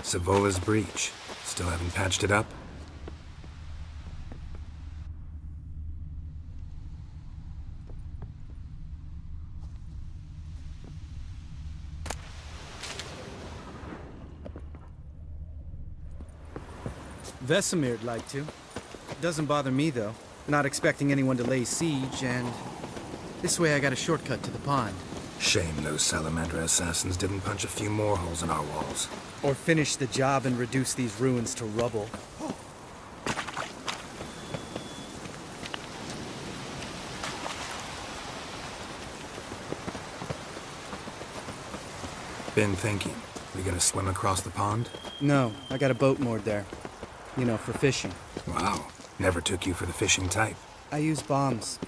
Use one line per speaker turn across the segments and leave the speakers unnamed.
Savola's breach. Still haven't patched it up?
Vesemir'd like to. Doesn't bother me, though. Not expecting anyone to lay siege, and this way I got a shortcut to the pond.
Shame those Salamander assassins didn't punch a few more holes in our walls.
Or finish the job and reduce these ruins to rubble.
Been thinking. We gonna swim across the pond?
No, I got a boat moored there. You know, for fishing.
Wow. Never took you for the fishing type.
I use bombs.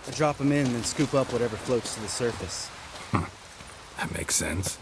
I drop them in and scoop up whatever floats to the surface.
That makes sense.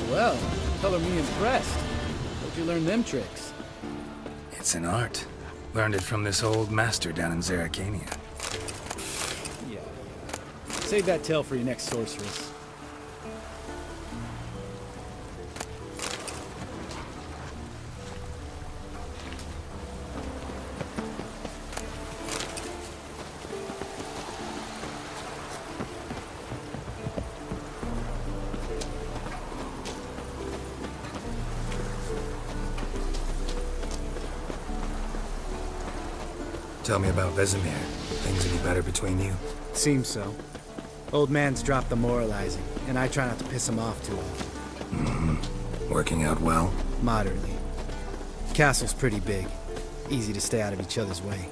Well, color me impressed. Where'd you learn them tricks?
It's an art. Learned it from this old master down in Zerrikania.
Yeah. Save that tale for your next sorceress.
Tell me about Vesemir. Things any better between you?
Seems so. Old man's dropped the moralizing, and I try not to piss him off too often.
Working out well?
Moderately. Castle's pretty big. Easy to stay out of each other's way.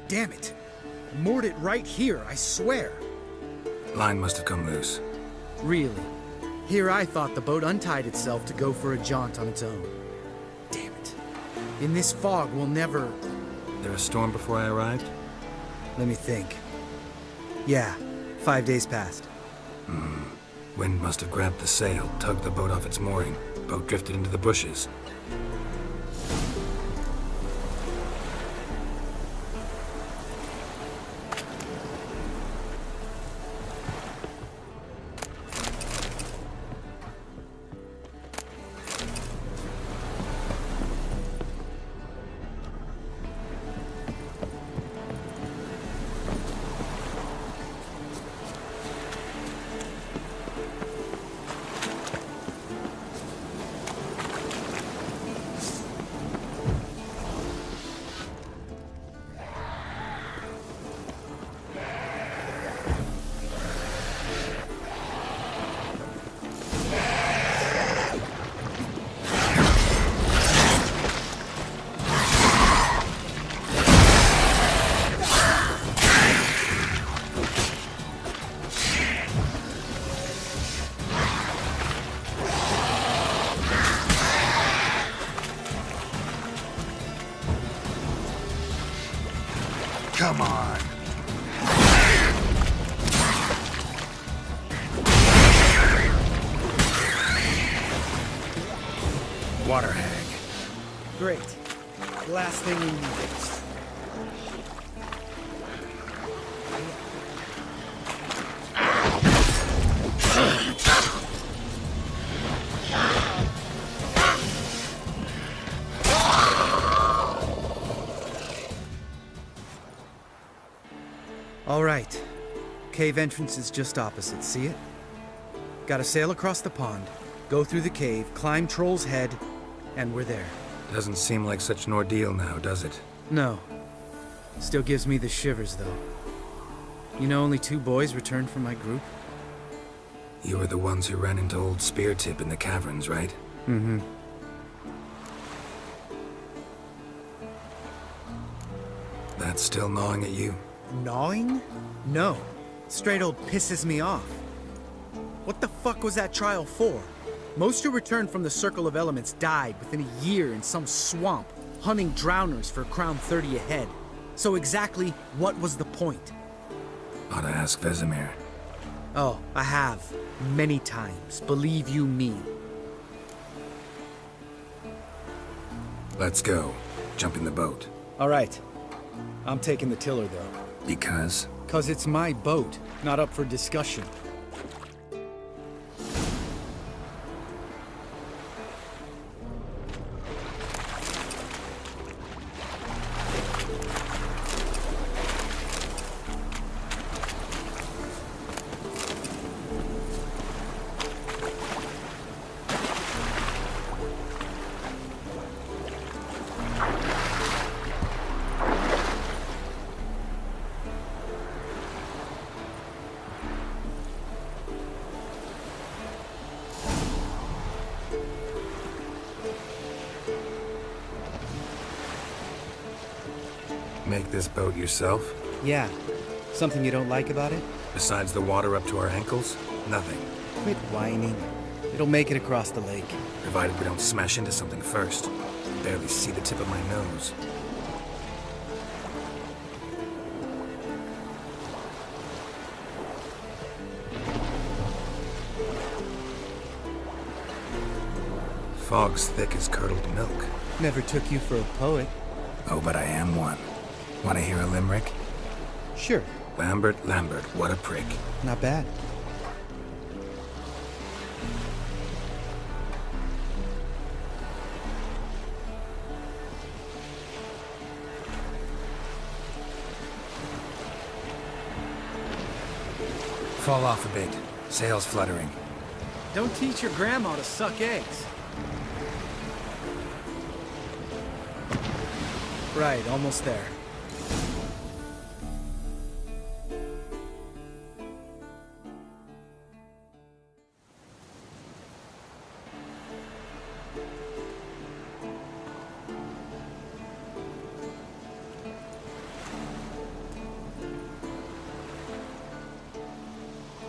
Damn it! Moored it right here, I swear!
Line must have come loose.
Really? Here I thought the boat untied itself to go for a jaunt on its own. Damn it. In this fog, we'll never...
There a storm before I arrived?
Let me think. Yeah, 5 days passed.
Wind must have grabbed the sail, tugged the boat off its mooring. Boat drifted into the bushes. Come on. Water hag.
Great. Last thing we need. All right. Cave entrance is just opposite, see it? Gotta sail across the pond, go through the cave, climb Troll's Head, and we're there.
Doesn't seem like such an ordeal now, does it?
No. Still gives me the shivers, though. You know only 2 boys returned from my group?
You were the ones who ran into old Speartip in the caverns, right?
Mm-hmm.
That's still gnawing at you?
Gnawing? No. Straight old pisses me off. What the fuck was that trial for? Most who returned from the Circle of Elements died within a year in some swamp, hunting drowners for Crown 30 a head. So exactly what was the point?
Ought to ask Vesemir.
Oh, I have. Many times. Believe you me.
Let's go. Jump in the boat.
All right. I'm taking the tiller, though.
Because?
'Cause it's my boat, not up for discussion.
Make this boat yourself?
Yeah. Something you don't like about it?
Besides the water up to our ankles? Nothing.
Quit whining. It'll make it across the lake.
Provided we don't smash into something first. I barely see the tip of my nose. Fog's thick as curdled milk.
Never took you for a poet.
Oh, but I am one. Want to hear a limerick?
Sure.
Lambert, what a prick.
Not bad.
Fall off a bit. Sails fluttering.
Don't teach your grandma to suck eggs. Right, almost there.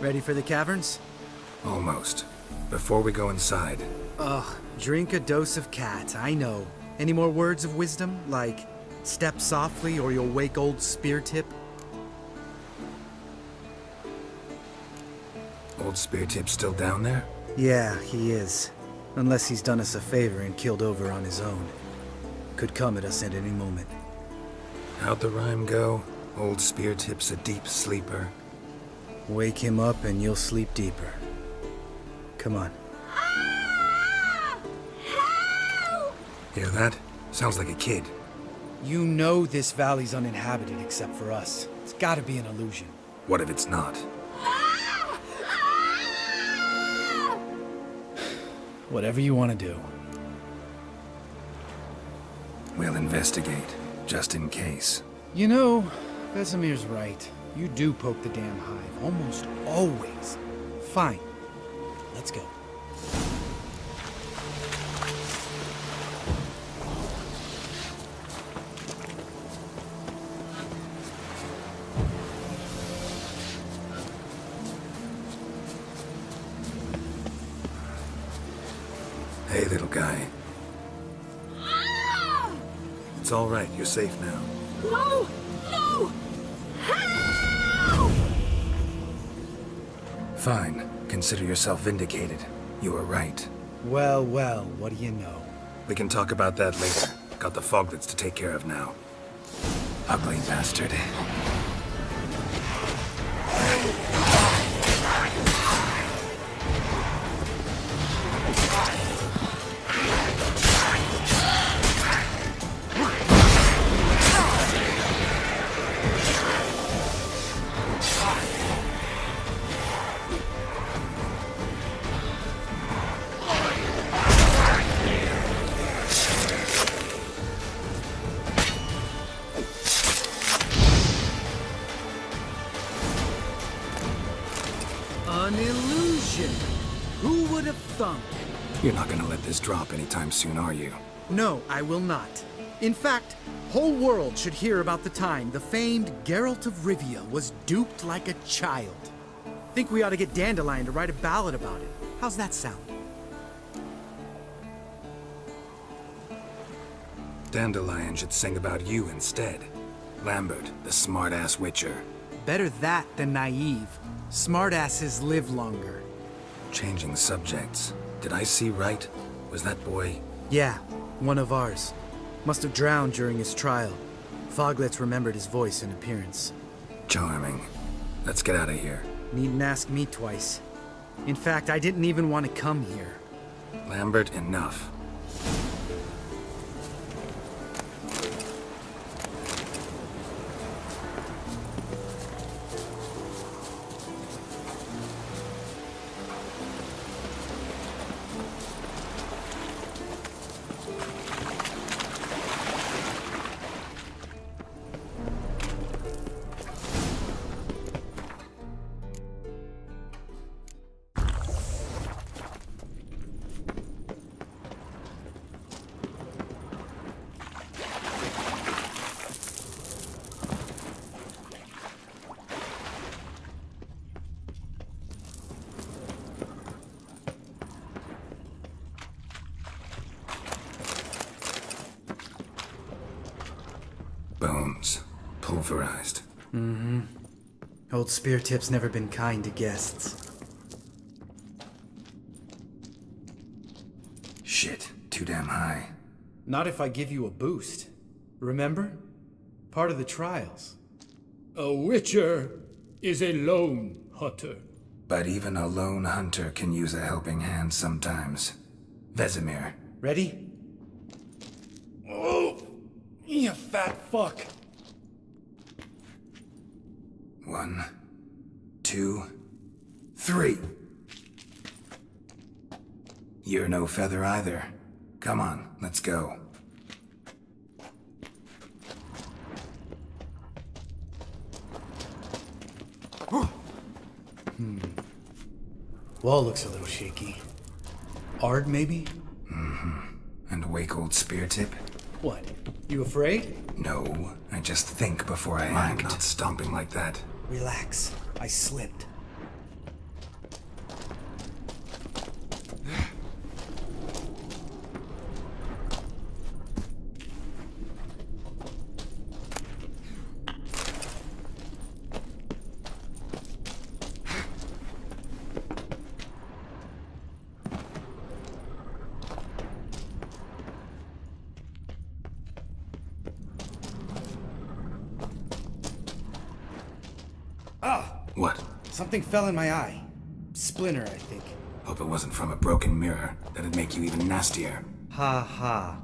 Ready for the caverns?
Almost. before we go inside,
Ugh, drink a dose of cat, I know. Any more words of wisdom, like step softly or you'll wake old Spear Tip?
old Spear Tip's still down there?
Yeah, he is. Unless he's done us a favor and killed over on his own. Could come at us at any moment.
How'd the rhyme go? Old Spear Tip's a deep sleeper.
Wake him up and you'll sleep deeper. Come on.
Hear that? Sounds like a kid.
You know this valley's uninhabited except for us. It's gotta be an illusion.
What if it's not?
Whatever you want to do.
We'll investigate, just in case.
You know, Vesemir's right. You do poke the damn hive, almost always. Fine. Let's go.
Hey, little guy. It's all right. You're safe now.
No! No! Help!
Fine. Consider yourself vindicated. You were right.
Well, well, what do you know?
We can talk about that later. Got the foglets to take care of now. Ugly bastard.
An illusion! Who would have thunk?
You're not gonna let this drop anytime soon, are you?
No, I will not. In fact, whole world should hear about the time the famed Geralt of Rivia was duped like a child. Think we ought to get Dandelion to write a ballad about it. How's that sound?
Dandelion should sing about you instead. Lambert, the smart-ass witcher.
Better that than naive. Smartasses live longer.
Changing subjects. Did I see right? Was that boy?
Yeah, one of ours. Must have drowned during his trial. Foglets remembered his voice and appearance.
Charming. Let's get out of here.
Needn't ask me twice. In fact, I didn't even want to come here.
Lambert, enough. Bones. Pulverized.
Mm-hmm. Old Spear Tip's never been kind to guests.
Shit. Too damn high.
Not if I give you a boost. Remember? Part of the trials.
A witcher is a lone hunter.
But even a lone hunter can use a helping hand sometimes. Vesemir.
Ready?
Oh, you fat fuck.
1, 2, 3. You're no feather either. Come on, let's go.
Wall looks a little shaky. Ard, maybe?
And wake old Spear Tip?
What? You afraid?
No, I just think before I act. Not stomping like that.
Relax. I slipped. Ah!
What?
Something fell in my eye. Splinter, I think.
Hope it wasn't from a broken mirror. That'd make you even nastier.
Ha ha.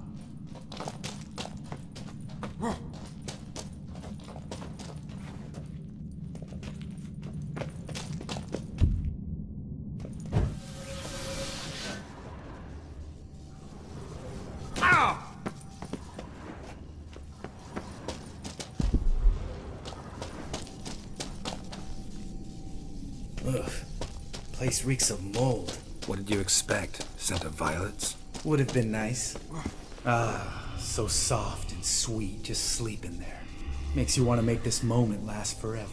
Ugh. Place reeks of mold.
What did you expect? Scent of violets?
Would have been nice. Ah, so soft and sweet, just sleeping there. Makes you want to make this moment last forever.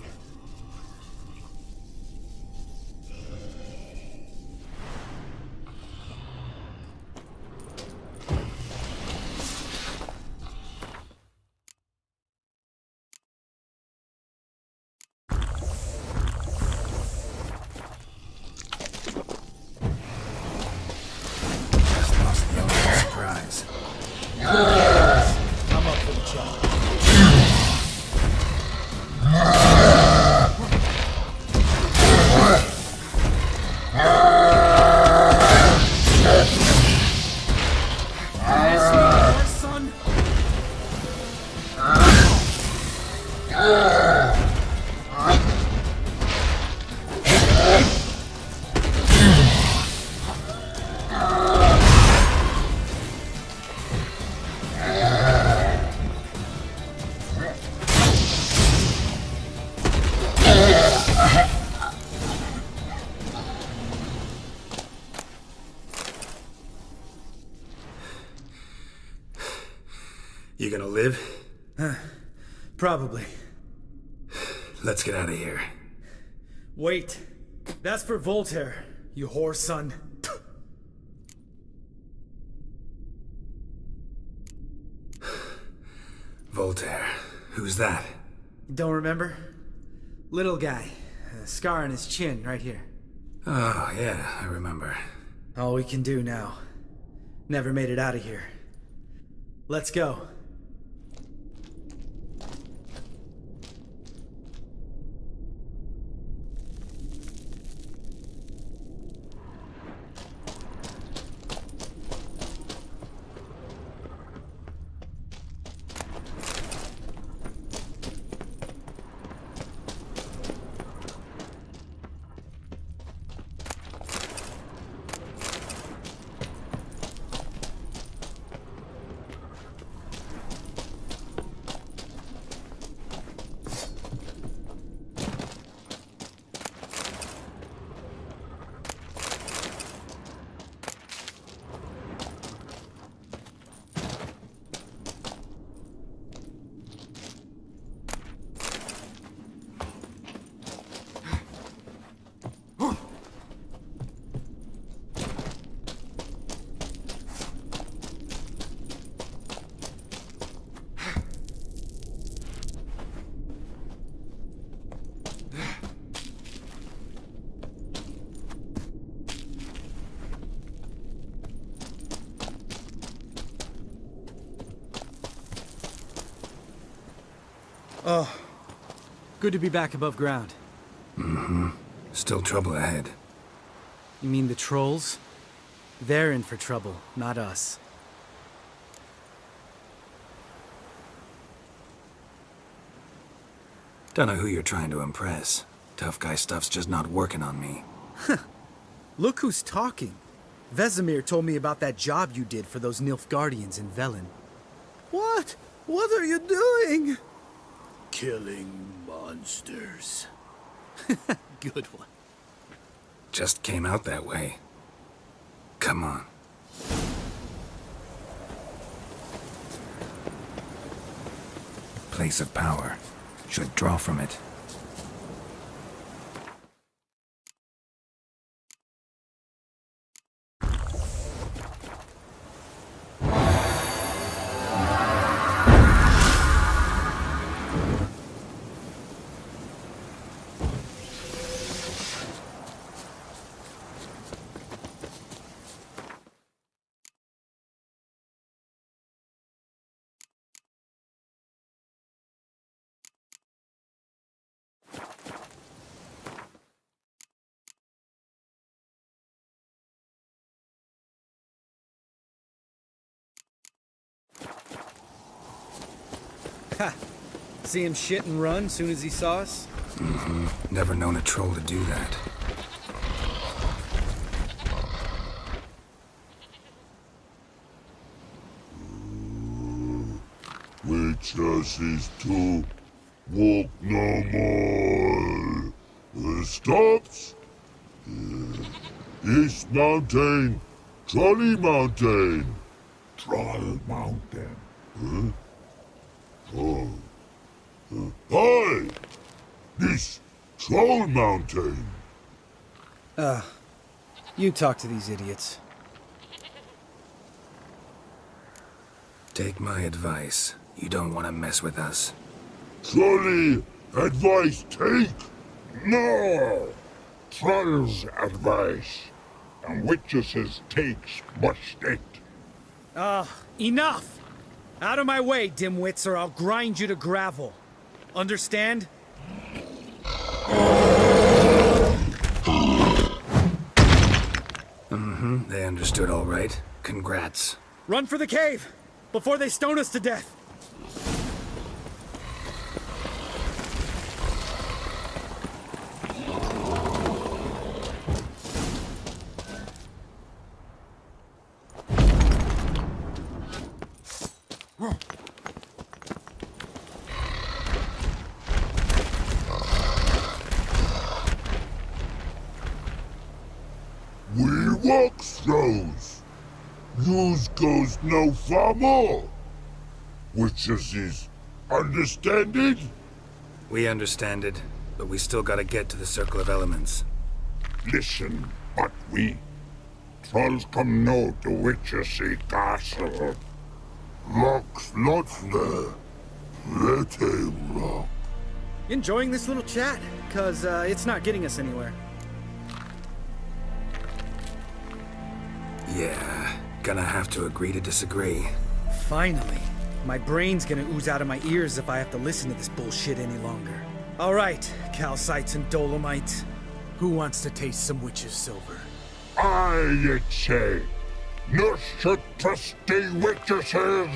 Just lost the element of surprise.
I'm up for the challenge. Son?
You gonna live?
Probably.
Let's get out of here.
Wait. That's for Voltaire, you whore son.
Voltaire. Who's that?
Don't remember? Little guy. A scar on his chin, right here.
Oh, yeah, I remember.
All we can do now. Never made it out of here. Let's go. Oh, good to be back above ground.
Still trouble ahead.
You mean the trolls? They're in for trouble, not us.
Don't know who you're trying to impress. Tough guy stuff's just not working on me.
Look who's talking. Vesemir told me about that job you did for those Nilfgaardians in Velen. What? What are you doing?
Killing monsters.
Good one.
Just came out that way. Come on. Place of power. Should draw from it.
Ha! See him shit and run soon as he saw us?
Never known a troll to do that.
Witches is to walk no more. Stops. East Mountain, Trolley Mountain. Troll Mountain. Hi! This Troll Mountain.
You talk to these idiots.
Take my advice. You don't want to mess with us.
Trolley advice take? No! Troll's advice. And witches' takes must it.
Enough! Out of my way, dimwits, or I'll grind you to gravel. Understand?
They understood all right. Congrats.
Run for the cave! Before they stone us to death!
We walk throws. Yous goes no far more. Witches is understand it?
We understand it, but we still gotta get to the Circle of Elements.
Listen, but we trolls come no to witches castle. Locks lots there. Let him rock.
Enjoying this little chat? Cause, it's not getting us anywhere.
Yeah, gonna have to agree to disagree.
Finally. My brain's gonna ooze out of my ears if I have to listen to this bullshit any longer. Alright, calcites and dolomites. Who wants to taste some witch's silver?
I say, no should trusty witches is.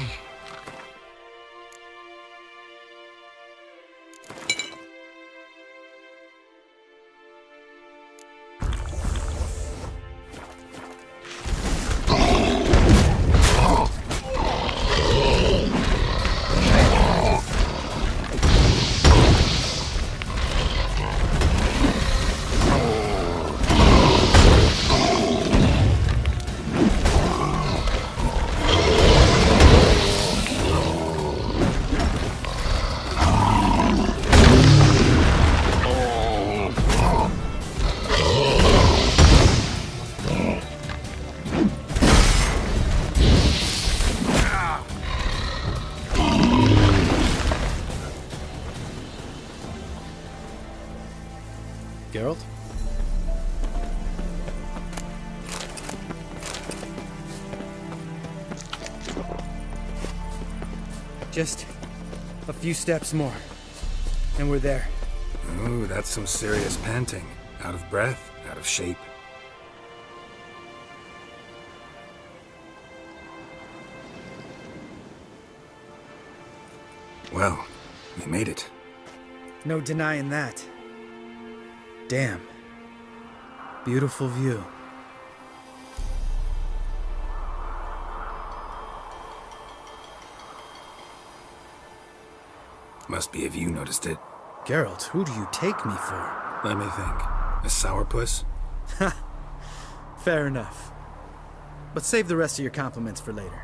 Geralt? Just a few steps more, and we're there.
Ooh, that's some serious panting. Out of breath, out of shape. Well, we made it.
No denying that. Damn. Beautiful view.
Must be if you noticed it.
Geralt, who do you take me for?
Let me think. A sourpuss?
Fair enough. But save the rest of your compliments for later.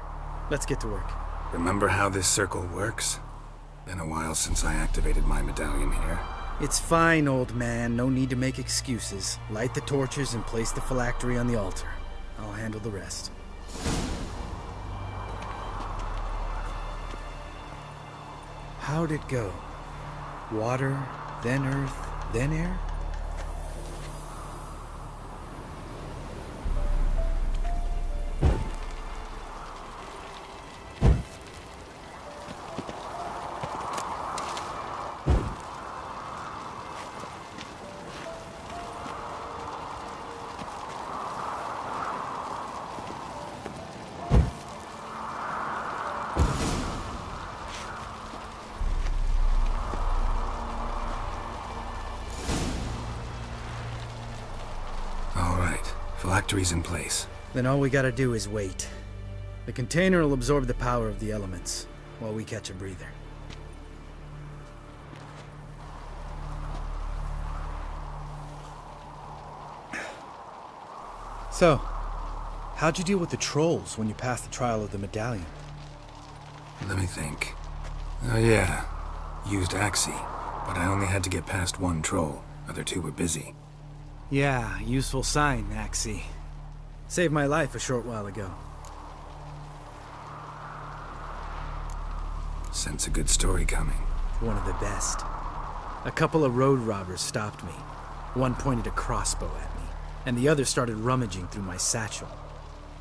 Let's get to work.
Remember how this circle works? Been a while since I activated my medallion here.
It's fine, old man. No need to make excuses. Light the torches and place the phylactery on the altar. I'll handle the rest. How'd it go? Water, then earth, then air?
phylactery's in place.
Then all we gotta do is wait. The container will absorb the power of the elements, while we catch a breather. So, how'd you deal with the trolls when you passed the trial of the medallion?
Let me think. Oh yeah, used Axie, but I only had to get past one troll. Other two were busy.
Yeah, useful sign, Axie. Saved my life a short while ago.
Sense a good story coming.
One of the best. A couple of road robbers stopped me. One pointed a crossbow at me, and the other started rummaging through my satchel.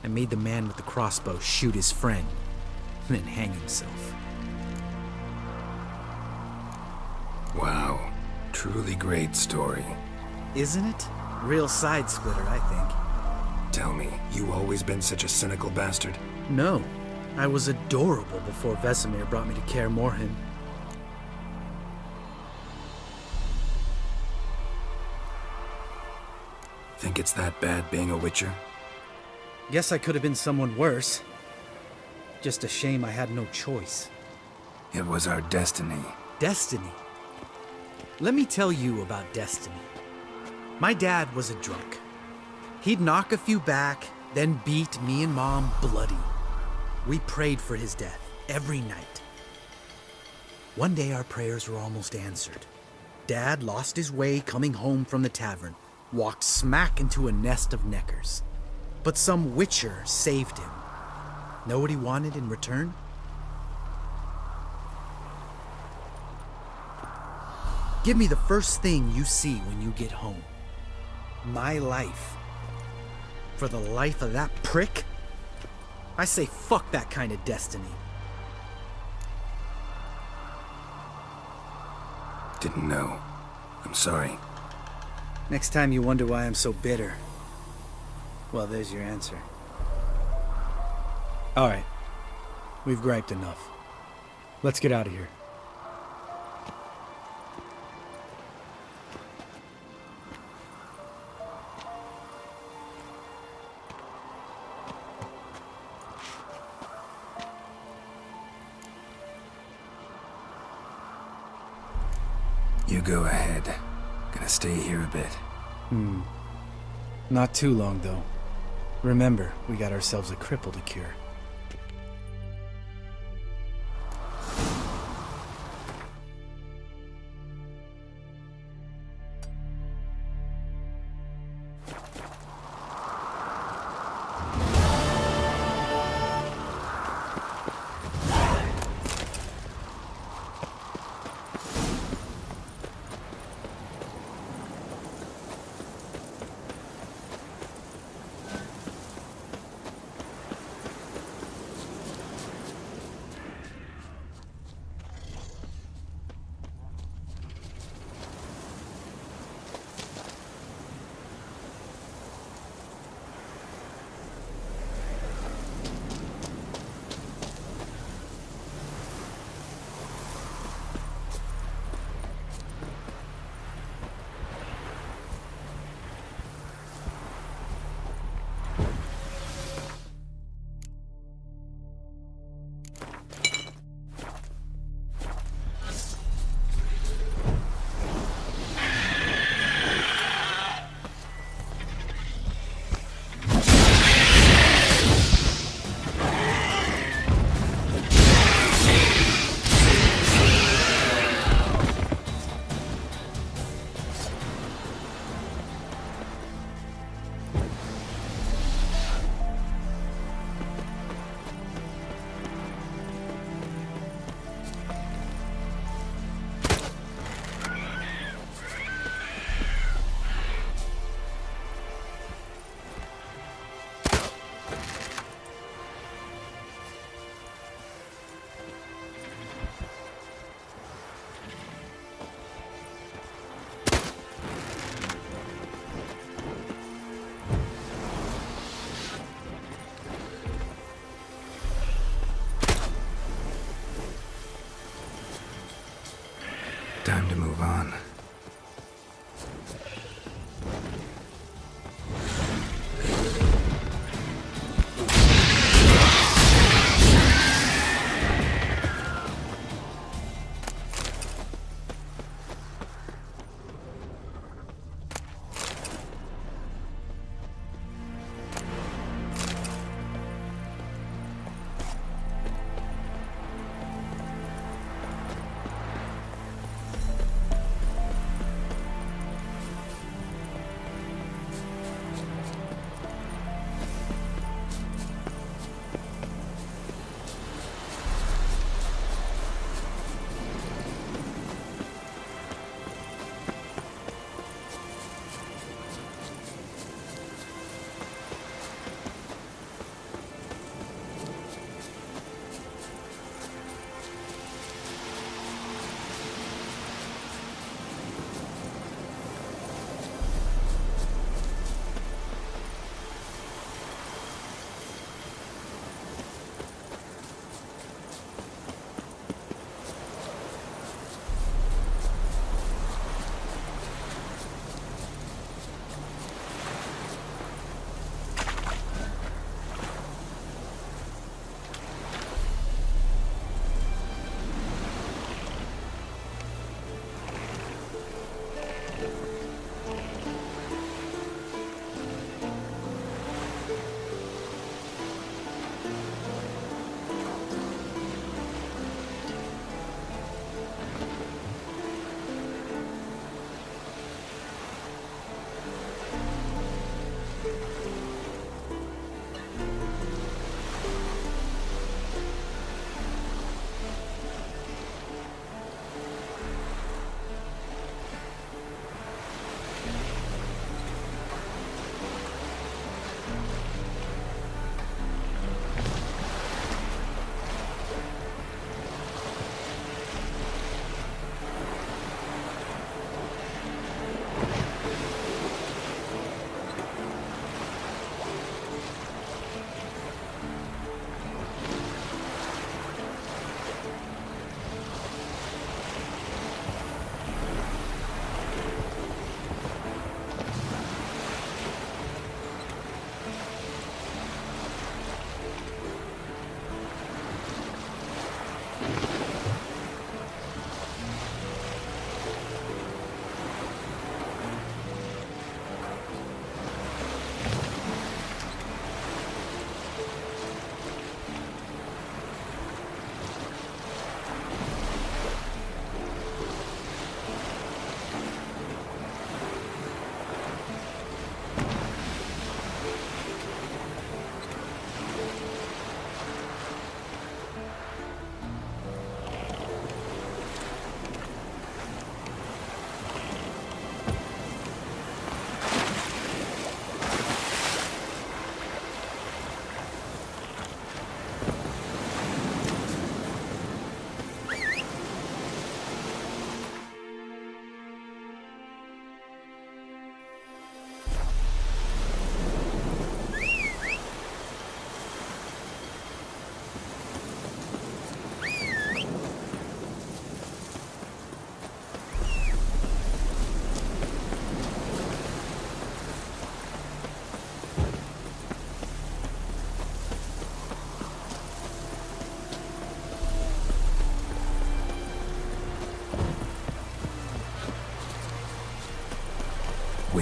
I made the man with the crossbow shoot his friend, then hang himself.
Wow, truly great story.
Isn't it? Real side splitter, I think.
Tell me, you always been such a cynical bastard?
No, I was adorable before Vesemir brought me to Kaer Morhen.
Think it's that bad being a Witcher?
Guess I could have been someone worse. Just a shame I had no choice.
It was our destiny.
Destiny? Let me tell you about destiny. My dad was a drunk. He'd knock a few back, then beat me and Mom bloody. We prayed for his death every night. One day our prayers were almost answered. Dad lost his way coming home from the tavern, walked smack into a nest of neckers. But some Witcher saved him. Know what he wanted in return? Give me the first thing you see when you get home. My life. For the life of that prick? I say fuck that kind of destiny.
Didn't know. I'm sorry.
Next time you wonder why I'm so bitter, well, there's your answer. All right. We've griped enough. Let's get out of here.
You go ahead. Gonna stay here a bit.
Not too long, though. Remember, we got ourselves a cripple to cure.
Time to move on.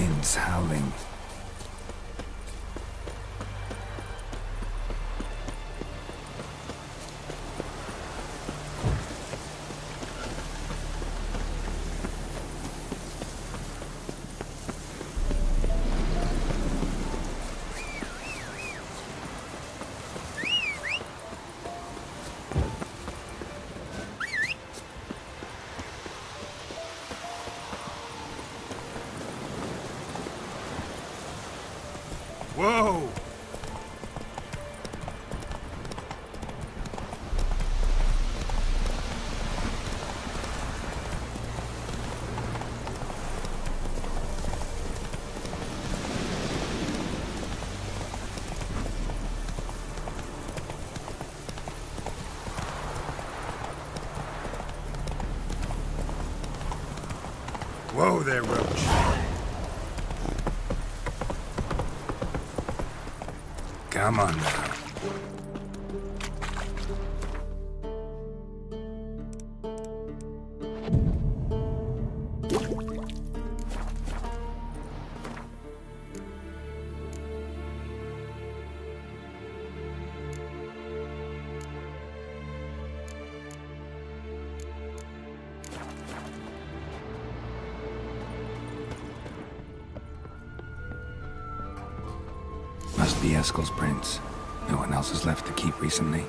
wind's howling.
Whoa!
Whoa there, Roach. Come on now. Must be Eskel's prints. No one else has left to keep recently.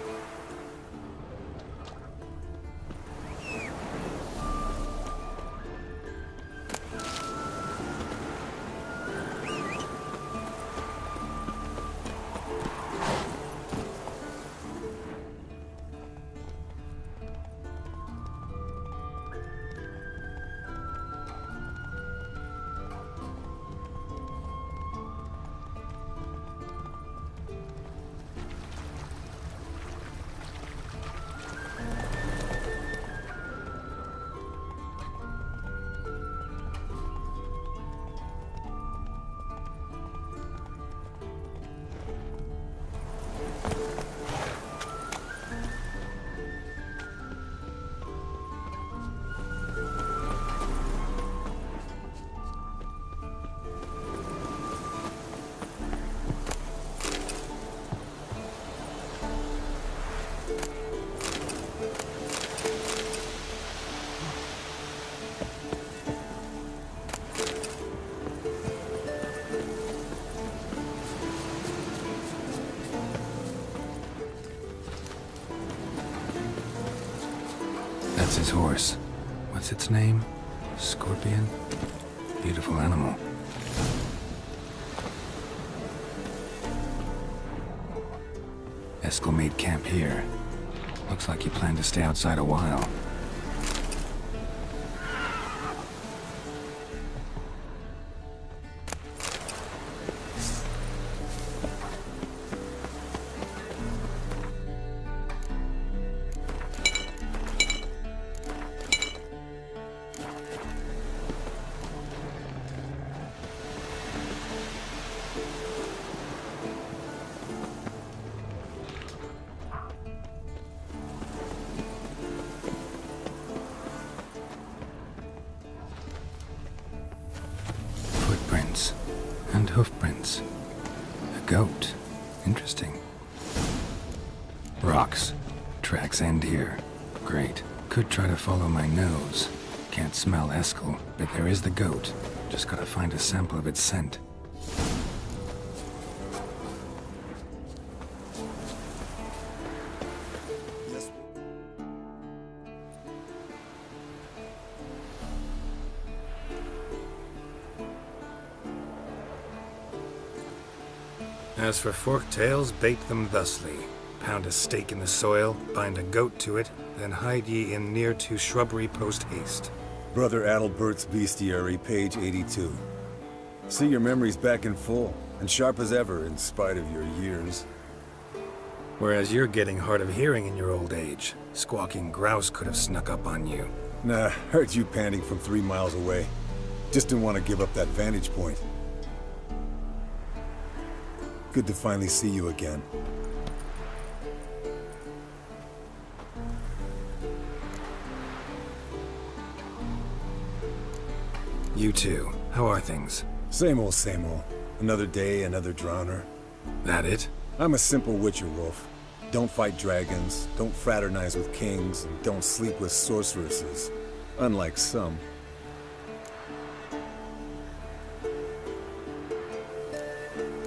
That's his horse. What's its name? Scorpion? Beautiful animal. Eskel made camp here. Looks like you plan to stay outside a while. Footprints and hoofprints. A goat. Interesting. Rocks. Tracks end here. Great. Could try to follow my nose. Can't smell Eskel, but there is the goat. Just gotta find a sample of its scent. As for forked tails, bait them thusly. Pound a stake in the soil, bind a goat to it, then hide ye in near to shrubbery post haste.
Brother Adalbert's Bestiary, page 82. See, your memory's back in full, and sharp as ever in spite of your years.
Whereas you're getting hard of hearing in your old age. Squawking grouse could have snuck up on you.
Nah, heard you panting from 3 miles away. Just didn't want to give up that vantage point. Good to finally see you again.
You too. How are things?
Same old, same old. Another day, another drowner.
That it?
I'm a simple witcher, Wolf. Don't fight dragons, don't fraternize with kings, and don't sleep with sorceresses. Unlike some.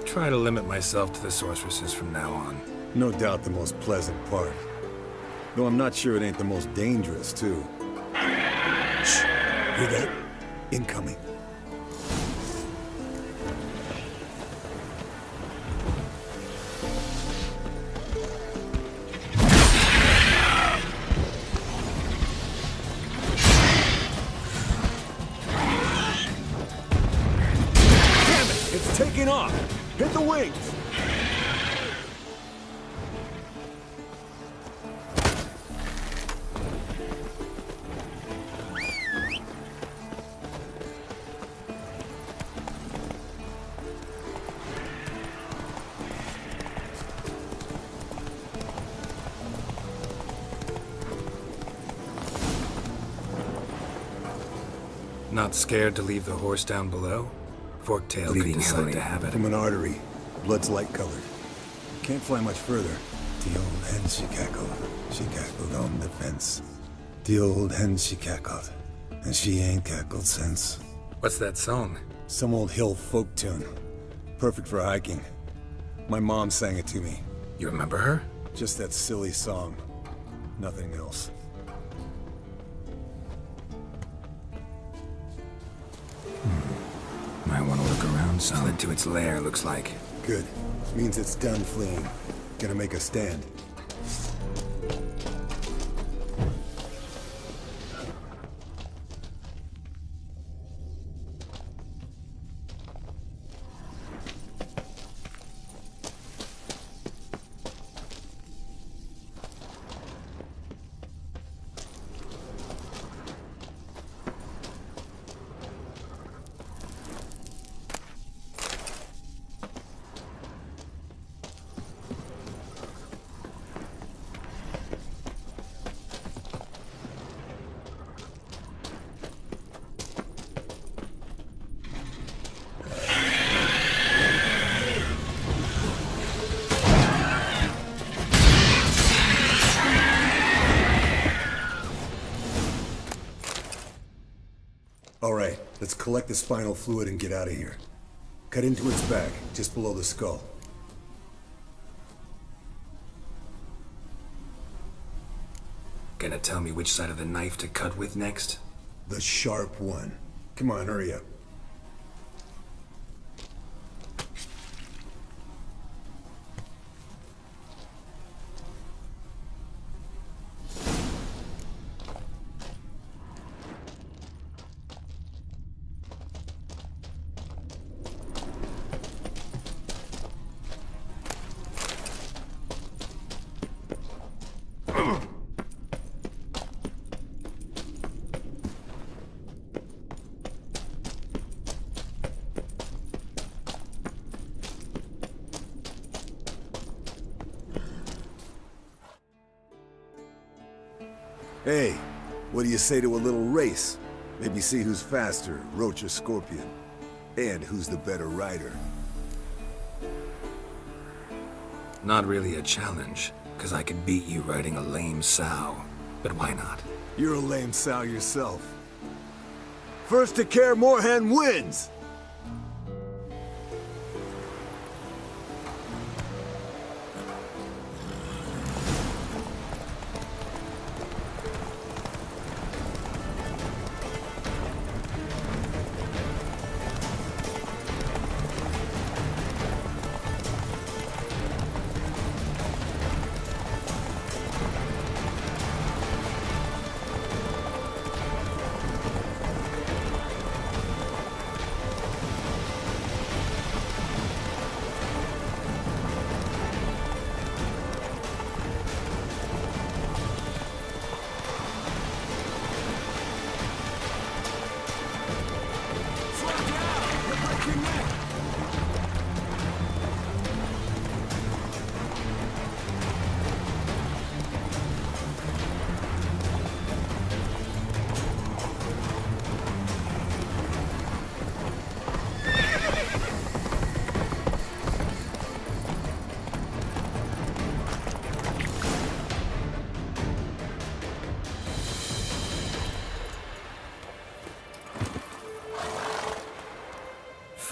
Try to limit myself to the sorceresses from now on.
No doubt the most pleasant part. Though I'm not sure it ain't the most dangerous, too. Shh! Hear that? Incoming. Damn it! It's taking off! Hit the wings!
Not scared to leave the horse down below? Forktail could decide to have it.
From an artery. Blood's light-colored. Can't fly much further. The old hen she cackled. She cackled on the fence. The old hen she cackled. And she ain't cackled since.
What's that song?
Some old hill folk tune. Perfect for hiking. My mom sang it to me.
You remember her?
Just that silly song. Nothing else.
Might want to look around. Solid to its lair, looks like.
Good. Means it's done fleeing. Gonna make a stand. All right, let's collect the spinal fluid and get out of here. Cut into its back, just below the skull.
Gonna tell me which side of the knife to cut with next?
The sharp one. Come on, hurry up. Hey, what do you say to a little race? Maybe see who's faster, Roach or Scorpion. And who's the better rider.
Not really a challenge, because I could beat you riding a lame sow. But why not?
You're a lame sow yourself. First to Kaer Morhen wins!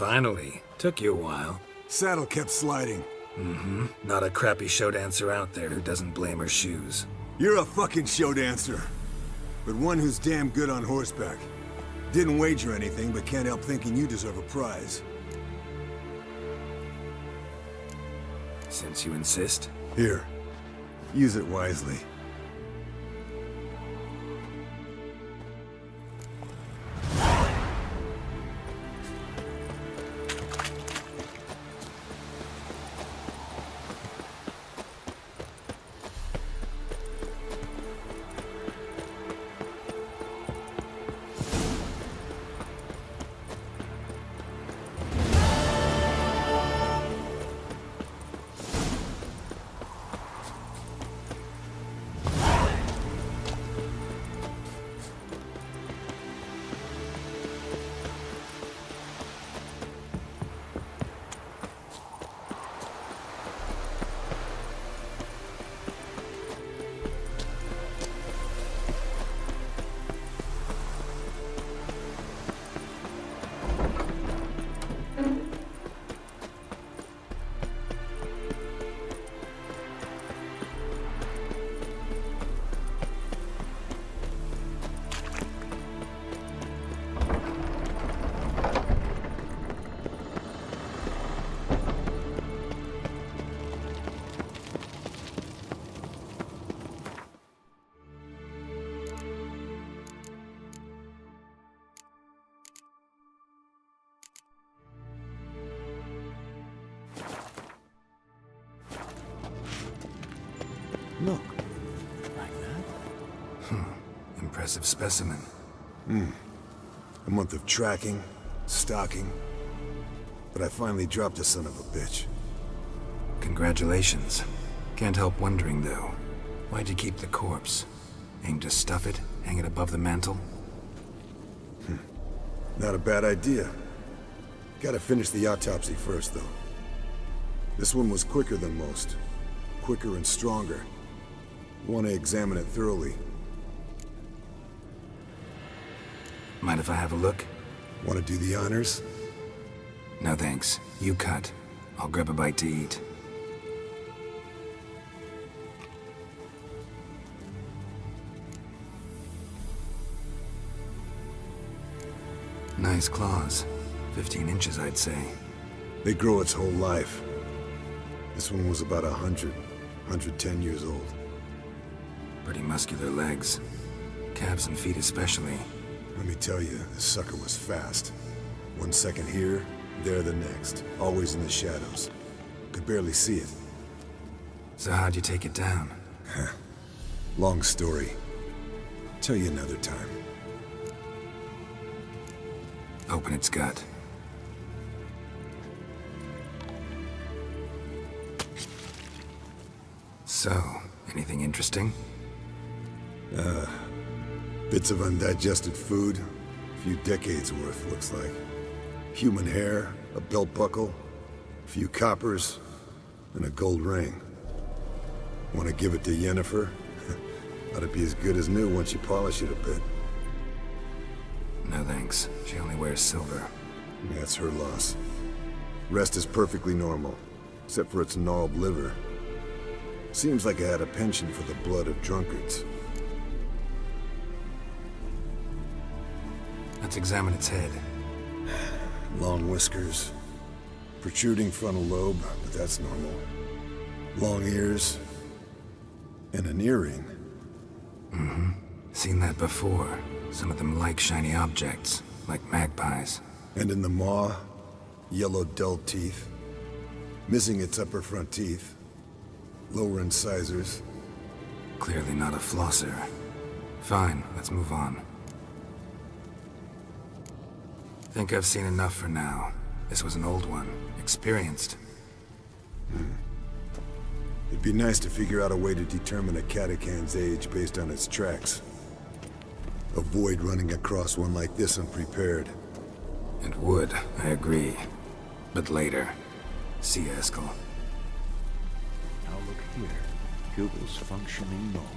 Finally. Took you a while.
Saddle kept sliding.
Not a crappy show dancer out there who doesn't blame her shoes.
You're a fucking show dancer. But one who's damn good on horseback. Didn't wager anything, but can't help thinking you deserve a prize.
Since you insist.
Here. Use it wisely. Look. Like that?
Impressive specimen.
A month of tracking, stalking. But I finally dropped the son of a bitch.
Congratulations. Can't help wondering, though. Why'd you keep the corpse? Aim to stuff it? Hang it above the mantel?
Not a bad idea. Gotta finish the autopsy first, though. This one was quicker than most. Quicker and stronger. Want to examine it thoroughly.
Mind if I have a look?
Want to do the honors?
No thanks. You cut. I'll grab a bite to eat. Nice claws. 15 inches, I'd say.
They grow its whole life. This one was about 110 years old.
Pretty muscular legs. Calves and feet especially.
Let me tell you, this sucker was fast. 1 second here, there the next. Always in the shadows. Could barely see it.
So how'd you take it down?
Long story. Tell you another time.
Open its gut. So, anything interesting?
Bits of undigested food. A few decades worth, looks like. Human hair, a belt buckle, a few coppers, and a gold ring. Want to give it to Yennefer? Ought to be as good as new once you polish it a bit.
No thanks. She only wears silver.
That's her loss. Rest is perfectly normal, except for its gnarled liver. Seems like I had a penchant for the blood of drunkards.
Let's examine its head.
Long whiskers, protruding frontal lobe, but that's normal. Long ears, and an earring.
Seen that before. Some of them like shiny objects, like magpies.
And in the maw, yellow dull teeth. Missing its upper front teeth. Lower incisors.
Clearly not a flosser. Fine, let's move on. Think I've seen enough for now. This was an old one. Experienced.
It'd be nice to figure out a way to determine a catacan's age based on its tracks. Avoid running across one like this unprepared.
It would, I agree. But later. See you, Eskel.
Now look here. Pupils functioning normally.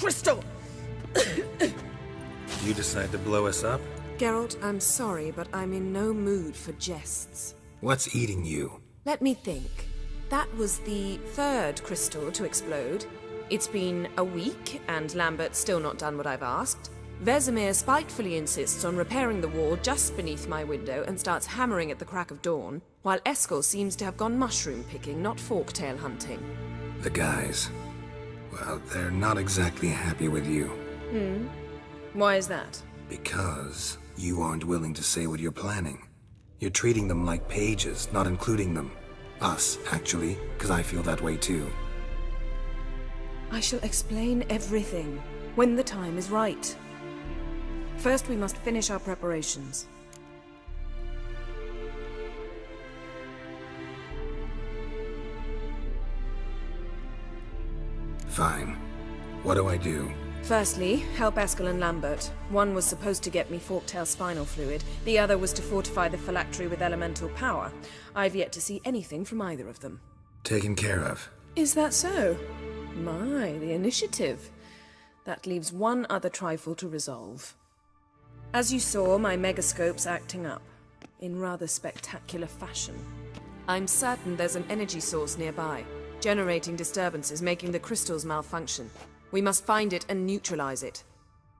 crystal!
You decide to blow us up?
Geralt, I'm sorry, but I'm in no mood for jests.
What's eating you?
Let me think. That was the third crystal to explode. It's been a week, and Lambert's still not done what I've asked. Vesemir spitefully insists on repairing the wall just beneath my window and starts hammering at the crack of dawn, while Eskel seems to have gone mushroom picking, not forktail hunting.
The guys. Well, they're not exactly happy with you.
Why is that?
Because you aren't willing to say what you're planning. You're treating them like pages, not including them. Us, actually, because I feel that way too.
I shall explain everything when the time is right. First, we must finish our preparations.
Fine. What do I do?
Firstly, help Eskel and Lambert. One was supposed to get me forktail spinal fluid, the other was to fortify the phylactery with elemental power. I've yet to see anything from either of them.
Taken care of.
Is that so? My, the initiative. That leaves one other trifle to resolve. As you saw, my megascope's acting up, in rather spectacular fashion. I'm certain there's an energy source nearby, generating disturbances, making the crystals malfunction. We must find it and neutralize it.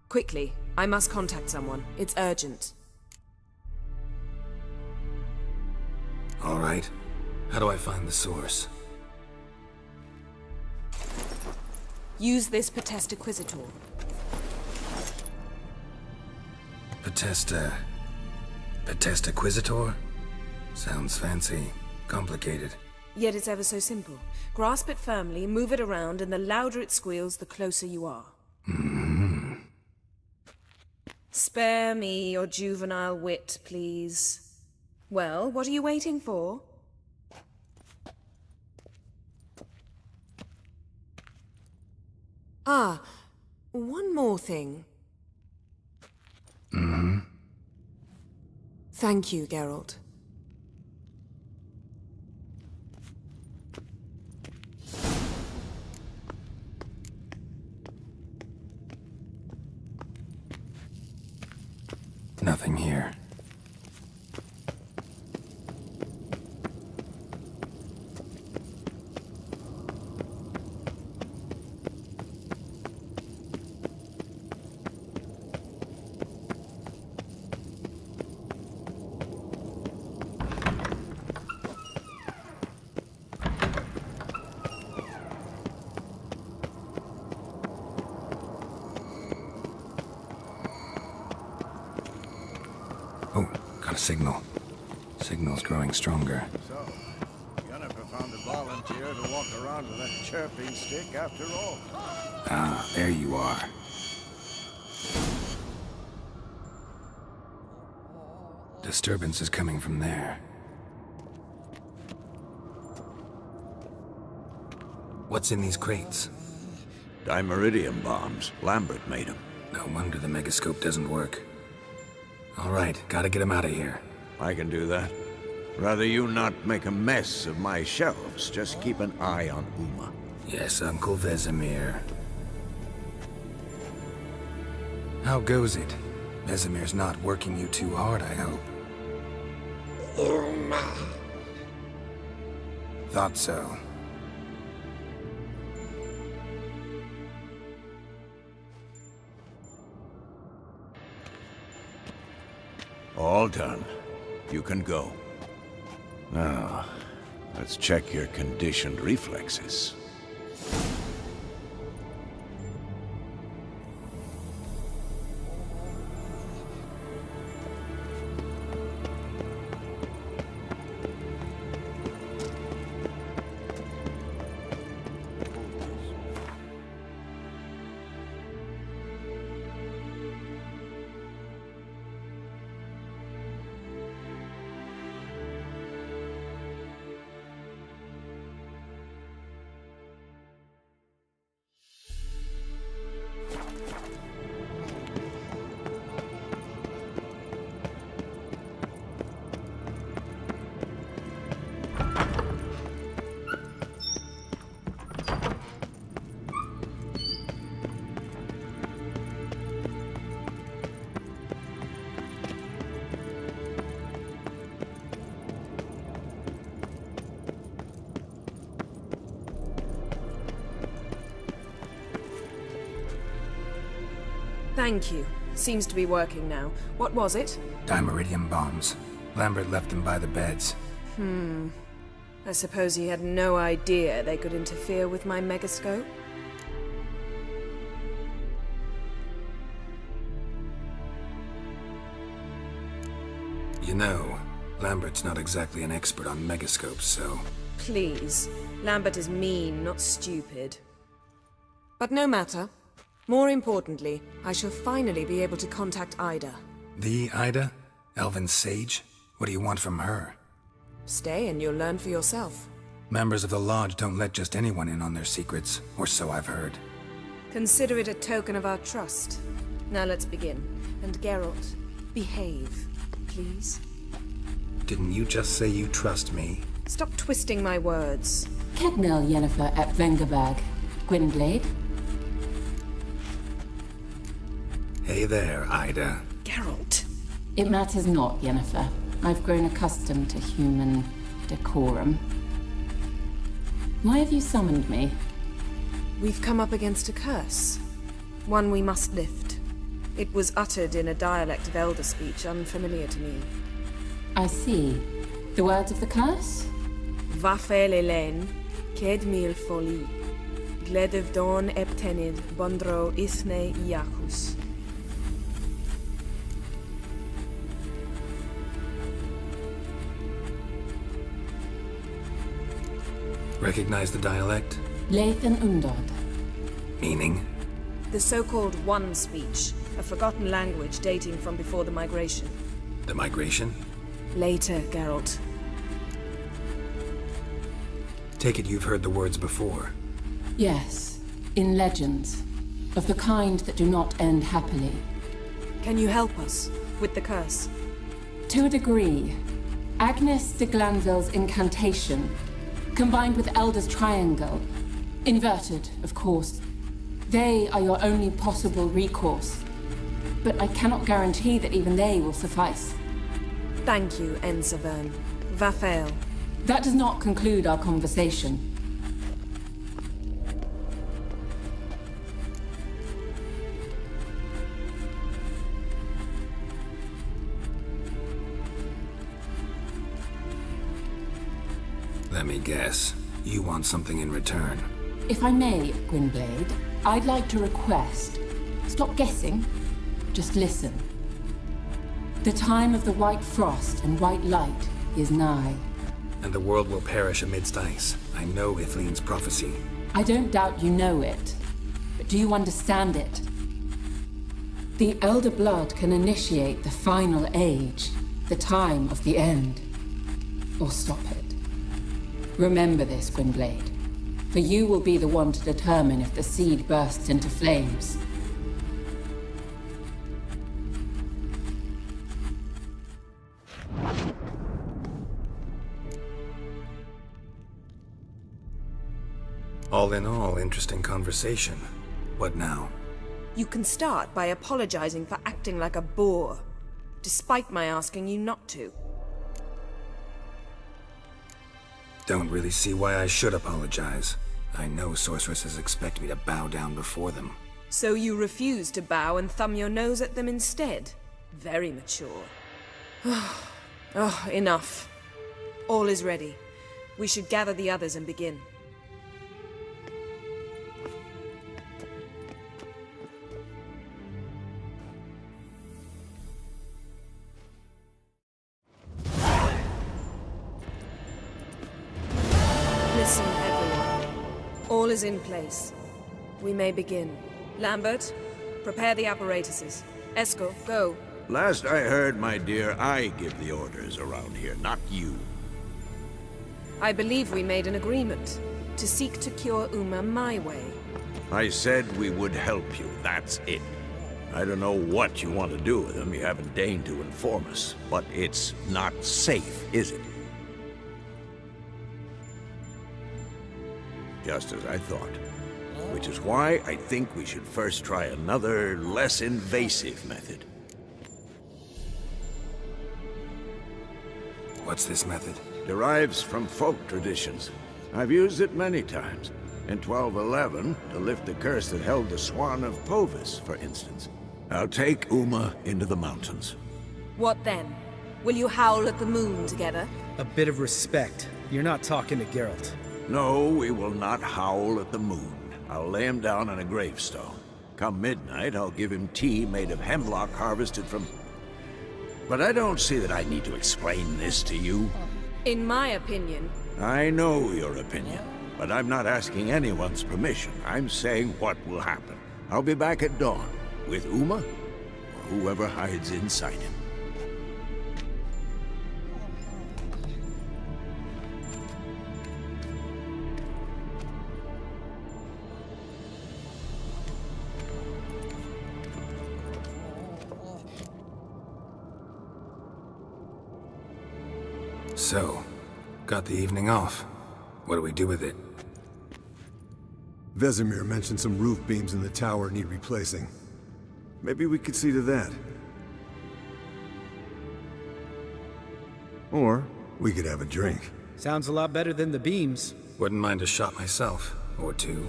Quickly, I must contact someone. It's urgent.
All right. How do I find the source?
Use this Teste Acquisitor.
Teste Acquisitor? Sounds fancy. Complicated.
Yet it's ever so simple. Grasp it firmly, move it around, and the louder it squeals, the closer you are. Spare me your juvenile wit, please. Well, what are you waiting for? Ah, one more thing. Thank you, Geralt.
Nothing here. Oh, got a signal. Signal's growing stronger.
So, Jennifer found a volunteer to walk around with a chirping stick after all.
Ah, there you are. Disturbance is coming from there. What's in these crates?
Dimeridium bombs. Lambert made them.
No wonder the megascope doesn't work. All right, gotta get him out of here.
I can do that. Rather you not make a mess of my shelves. Just keep an eye on Uma.
Yes, Uncle Vesemir. How goes it? Vesemir's not working you too hard, I hope. Thought so.
All done. You can go. Now, let's check your conditioned reflexes.
Thank you. Seems to be working now. What was it?
Dimeridium bombs. Lambert left them by the beds.
I suppose he had no idea they could interfere with my megascope?
You know, Lambert's not exactly an expert on megascopes, so...
Please. Lambert is mean, not stupid. But no matter. More importantly, I shall finally be able to contact Ida.
The Ida? Elven sage? What do you want from her?
Stay and you'll learn for yourself.
Members of the Lodge don't let just anyone in on their secrets, or so I've heard.
Consider it a token of our trust. Now let's begin. And Geralt, behave, please.
Didn't you just say you trust me?
Stop twisting my words.
Kednel Yennefer at Vengerberg. Gwynblade?
Hey there, Ida.
Geralt.
It matters not, Yennefer. I've grown accustomed to human decorum. Why have you summoned me?
We've come up against a curse. One we must lift. It was uttered in a dialect of Elder speech unfamiliar to me.
I see. The words of the curse?
Vafel Elen, Ked mil foli, Gledev don eptenid, Bondro ithne iacus.
Recognize the dialect?
Leith and Undod.
Meaning?
The so-called One speech, a forgotten language dating from before the migration.
The migration?
Later, Geralt.
Take it you've heard the words before.
Yes, in legends. Of the kind that do not end happily.
Can you help us with the curse?
To a degree. Agnes de Glanville's incantation, combined with Elder's triangle, inverted, of course. They are your only possible recourse. But I cannot guarantee that even they will suffice.
Thank you, Ensavern. Vafel.
That does not conclude our conversation.
Let me guess. You want something in return.
If I may, Gwynblade, I'd like to request. Stop guessing. Just listen. The time of the white frost and white light is nigh.
And the world will perish amidst ice. I know Ithleen's prophecy.
I don't doubt you know it. But do you understand it? The Elder Blood can initiate the final age, the time of the end. Or stop it. Remember this, Gwynblade. For you will be the one to determine if the seed bursts into flames.
All in all, interesting conversation. What now?
You can start by apologizing for acting like a boor, despite my asking you not to.
Don't really see why I should apologize. I know sorceresses expect me to bow down before them.
So you refuse to bow and thumb your nose at them instead? Very mature. Oh, enough. All is ready. We should gather the others and begin. Listen, everyone. All is in place. We may begin. Lambert, prepare the apparatuses. Eskel, go.
Last I heard, my dear, I give the orders around here, not you.
I believe we made an agreement to seek to cure Uma my way.
I said we would help you, that's it. I don't know what you want to do with them, you haven't deigned to inform us. But it's not safe, is it? Just as I thought. Which is why I think we should first try another, less invasive method.
What's this method?
Derives from folk traditions. I've used it many times. In 1211, to lift the curse that held the Swan of Povis, for instance. I'll take Uma into the mountains.
What then? Will you howl at the moon together?
A bit of respect. You're not talking to Geralt.
No, we will not howl at the moon. I'll lay him down on a gravestone. Come midnight, I'll give him tea made of hemlock harvested from... But I don't see that I need to explain this to you.
In my opinion.
I know your opinion, but I'm not asking anyone's permission. I'm saying what will happen. I'll be back at dawn, with Uma, or whoever hides inside him.
So, got the evening off. What do we do with it?
Vesemir mentioned some roof beams in the tower need replacing. Maybe we could see to that. Or we could have a drink.
Sounds a lot better than the beams.
Wouldn't mind a shot myself, or two.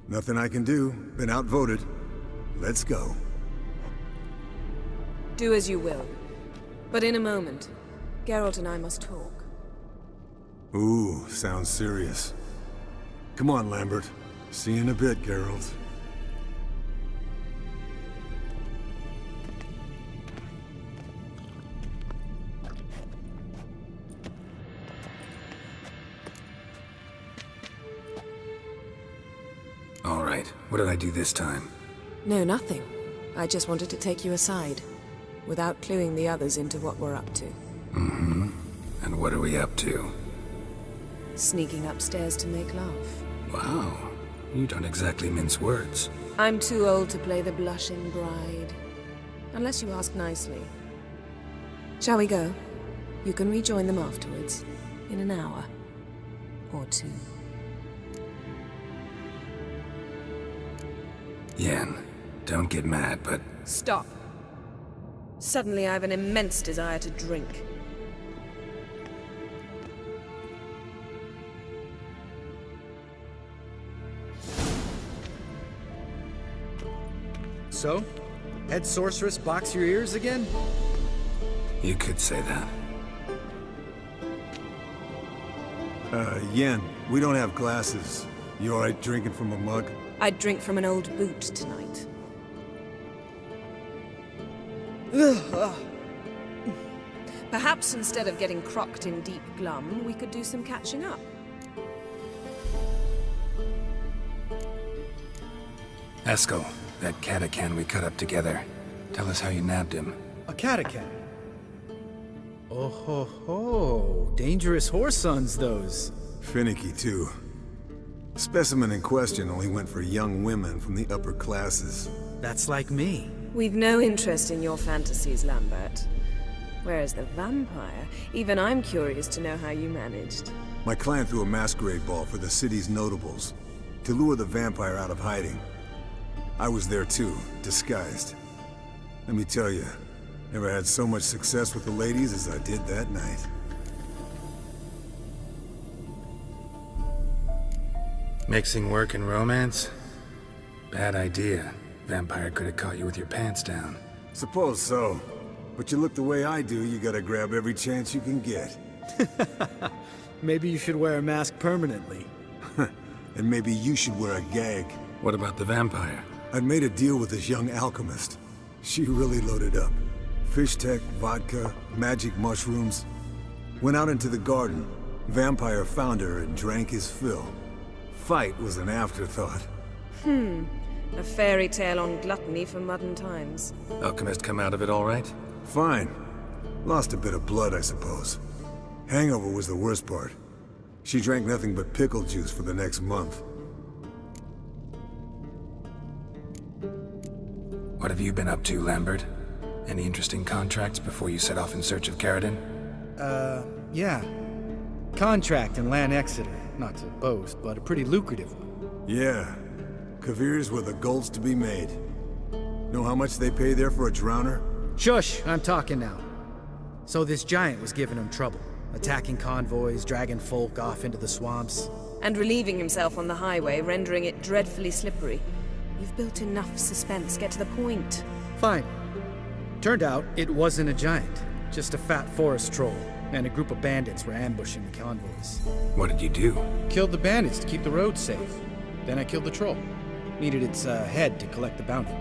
Nothing I can do. Been outvoted. Let's go.
Do as you will. But in a moment, Geralt and I must talk.
Ooh, sounds serious. Come on, Lambert. See you in a bit, Geralt.
All right, what did I do this time?
No, nothing. I just wanted to take you aside, without cluing the others into what we're up to.
Mm-hmm. And what are we up to?
Sneaking upstairs to make love.
Wow, you don't exactly mince words.
I'm too old to play the blushing bride. Unless you ask nicely. Shall we go? You can rejoin them afterwards. In an hour. Or two.
Yen, don't get mad, but...
Stop. Suddenly I have an immense desire to drink.
So? Head sorceress box your ears again?
You could say that.
Yen, we don't have glasses. You alright drinking from a mug?
I'd drink from an old boot tonight. Perhaps instead of getting crocked in deep glum, we could do some catching up.
Eskel, that catacan we cut up together. Tell us how you nabbed him.
A catacan. Oh ho ho. Dangerous horse sons, those.
Finicky, too. The specimen in question only went for young women from the upper classes.
That's like me.
We've no interest in your fantasies, Lambert. Whereas the vampire, even I'm curious to know how you managed.
My clan threw a masquerade ball for the city's notables, to lure the vampire out of hiding. I was there too, disguised. Let me tell you, never had so much success with the ladies as I did that night.
Mixing work and romance? Bad idea. Vampire could have caught you with your pants down.
Suppose so. But you look the way I do, you gotta grab every chance you can get.
Maybe you should wear a mask permanently.
And maybe you should wear a gag.
What about the vampire?
I'd made a deal with this young alchemist. She really loaded up. Fish tech, vodka, magic mushrooms. Went out into the garden. Vampire found her and drank his fill. Fight was an afterthought.
A fairy tale on gluttony for modern times.
Alchemist come out of it all right?
Fine. Lost a bit of blood, I suppose. Hangover was the worst part. She drank nothing but pickle juice for the next month.
What have you been up to, Lambert? Any interesting contracts before you set off in search of Caradon?
Yeah. Contract in Lan Exeter. Not to boast, but a pretty lucrative one.
Yeah. Kavir's were the golds to be made. Know how much they pay there for a drowner?
Shush, I'm talking now. So this giant was giving him trouble. Attacking convoys, dragging folk off into the swamps.
And relieving himself on the highway, rendering it dreadfully slippery. You've built enough suspense. Get to the point.
Fine. Turned out it wasn't a giant, just a fat forest troll, and a group of bandits were ambushing the convoys.
What did you do?
Killed the bandits to keep the roads safe. Then I killed the troll. Needed its head to collect the bounty.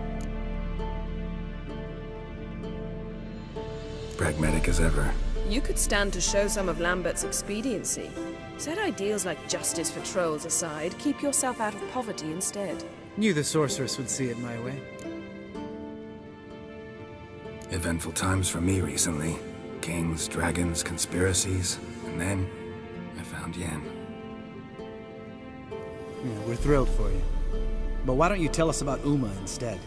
Pragmatic as ever.
You could stand to show some of Lambert's expediency. Set ideals like justice for trolls aside, keep yourself out of poverty instead.
Knew the sorceress would see it my way.
Eventful times for me recently. Kings, dragons, conspiracies, and then I found Yen.
Yeah, we're thrilled for you. But why don't you tell us about Uma instead?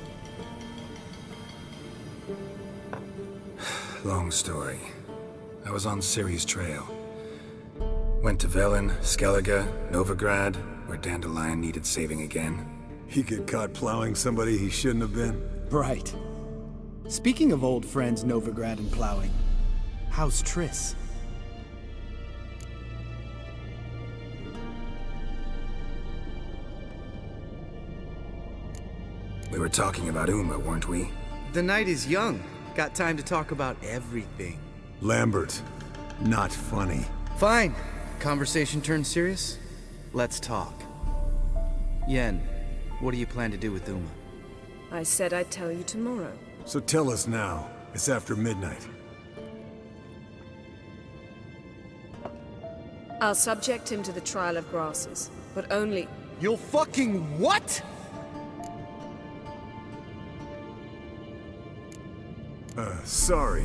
Long story. I was on Ciri's trail. Went to Velen, Skellige, Novigrad, where Dandelion needed saving again.
He get caught plowing somebody he shouldn't have been?
Right. Speaking of old friends Novigrad and plowing, how's Triss?
We were talking about Uma, weren't we?
The night is young. Got time to talk about everything.
Lambert, not funny.
Fine. Conversation turned serious? Let's talk. Yen, what do you plan to do with Uma?
I said I'd tell you tomorrow.
So tell us now. It's after midnight.
I'll subject him to the trial of grasses, but only...
You'll fucking what?
Sorry.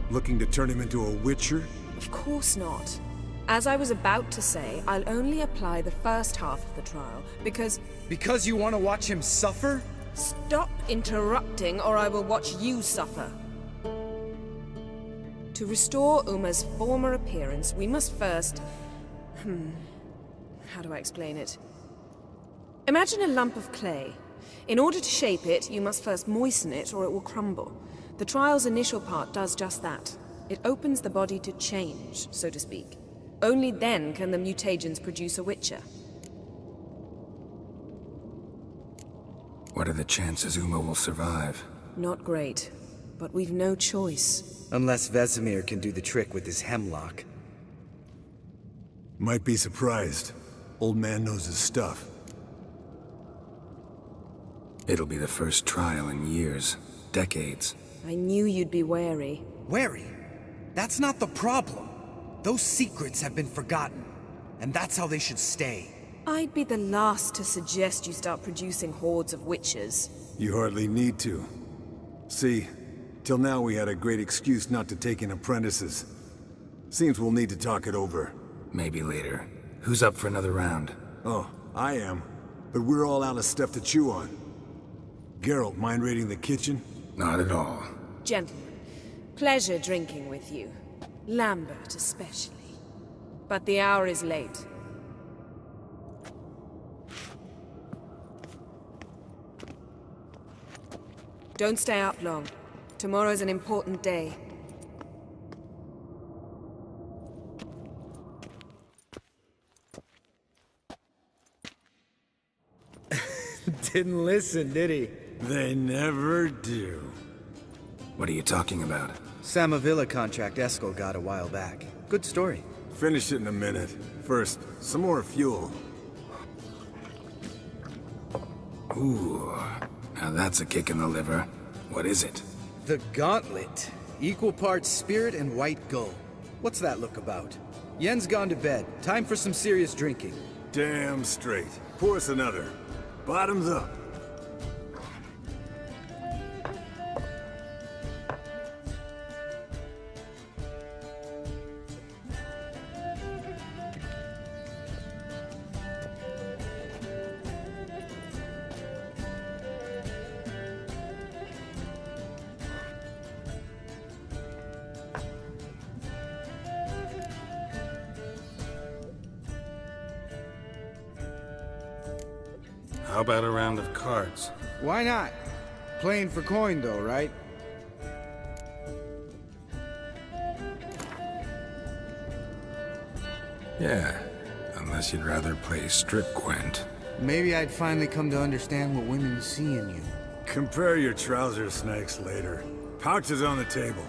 Looking to turn him into a witcher?
Of course not. As I was about to say, I'll only apply the first half of the trial, because...
Because you want to watch him suffer?
Stop interrupting, or I will watch you suffer. To restore Uma's former appearance, we must first... How do I explain it? Imagine a lump of clay. In order to shape it, you must first moisten it, or it will crumble. The trial's initial part does just that. It opens the body to change, so to speak. Only then can the mutagens produce a Witcher.
What are the chances Uma will survive?
Not great, but we've no choice.
Unless Vesemir can do the trick with his hemlock.
Might be surprised. Old man knows his stuff.
It'll be the first trial in years, decades.
I knew you'd be wary.
Wary? That's not the problem. Those secrets have been forgotten, and that's how they should stay.
I'd be the last to suggest you start producing hordes of witches.
You hardly need to. See, till now we had a great excuse not to take in apprentices. Seems we'll need to talk it over.
Maybe later. Who's up for another round?
Oh, I am. But we're all out of stuff to chew on. Geralt, mind raiding the kitchen?
Not at all.
Gentlemen, pleasure drinking with you. Lambert especially. But the hour is late. Don't stay up long. Tomorrow's an important day.
Didn't listen, did he?
They never do.
What are you talking about?
Samavilla contract Eskel got a while back. Good story.
Finish it in a minute. First, some more fuel.
Ooh, now that's a kick in the liver. What is it?
The Gauntlet. Equal parts spirit and white gull. What's that look about? Yen's gone to bed. Time for some serious drinking.
Damn straight. Pour us another. Bottoms up.
How about a round of cards?
Why not? Playing for coin though, right?
Yeah, unless you'd rather play strip Gwent.
Maybe I'd finally come to understand what women see in you.
Compare your trouser snakes later. Pouch is on the table.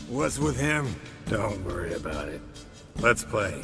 What's with him?
Don't worry about it. Let's play.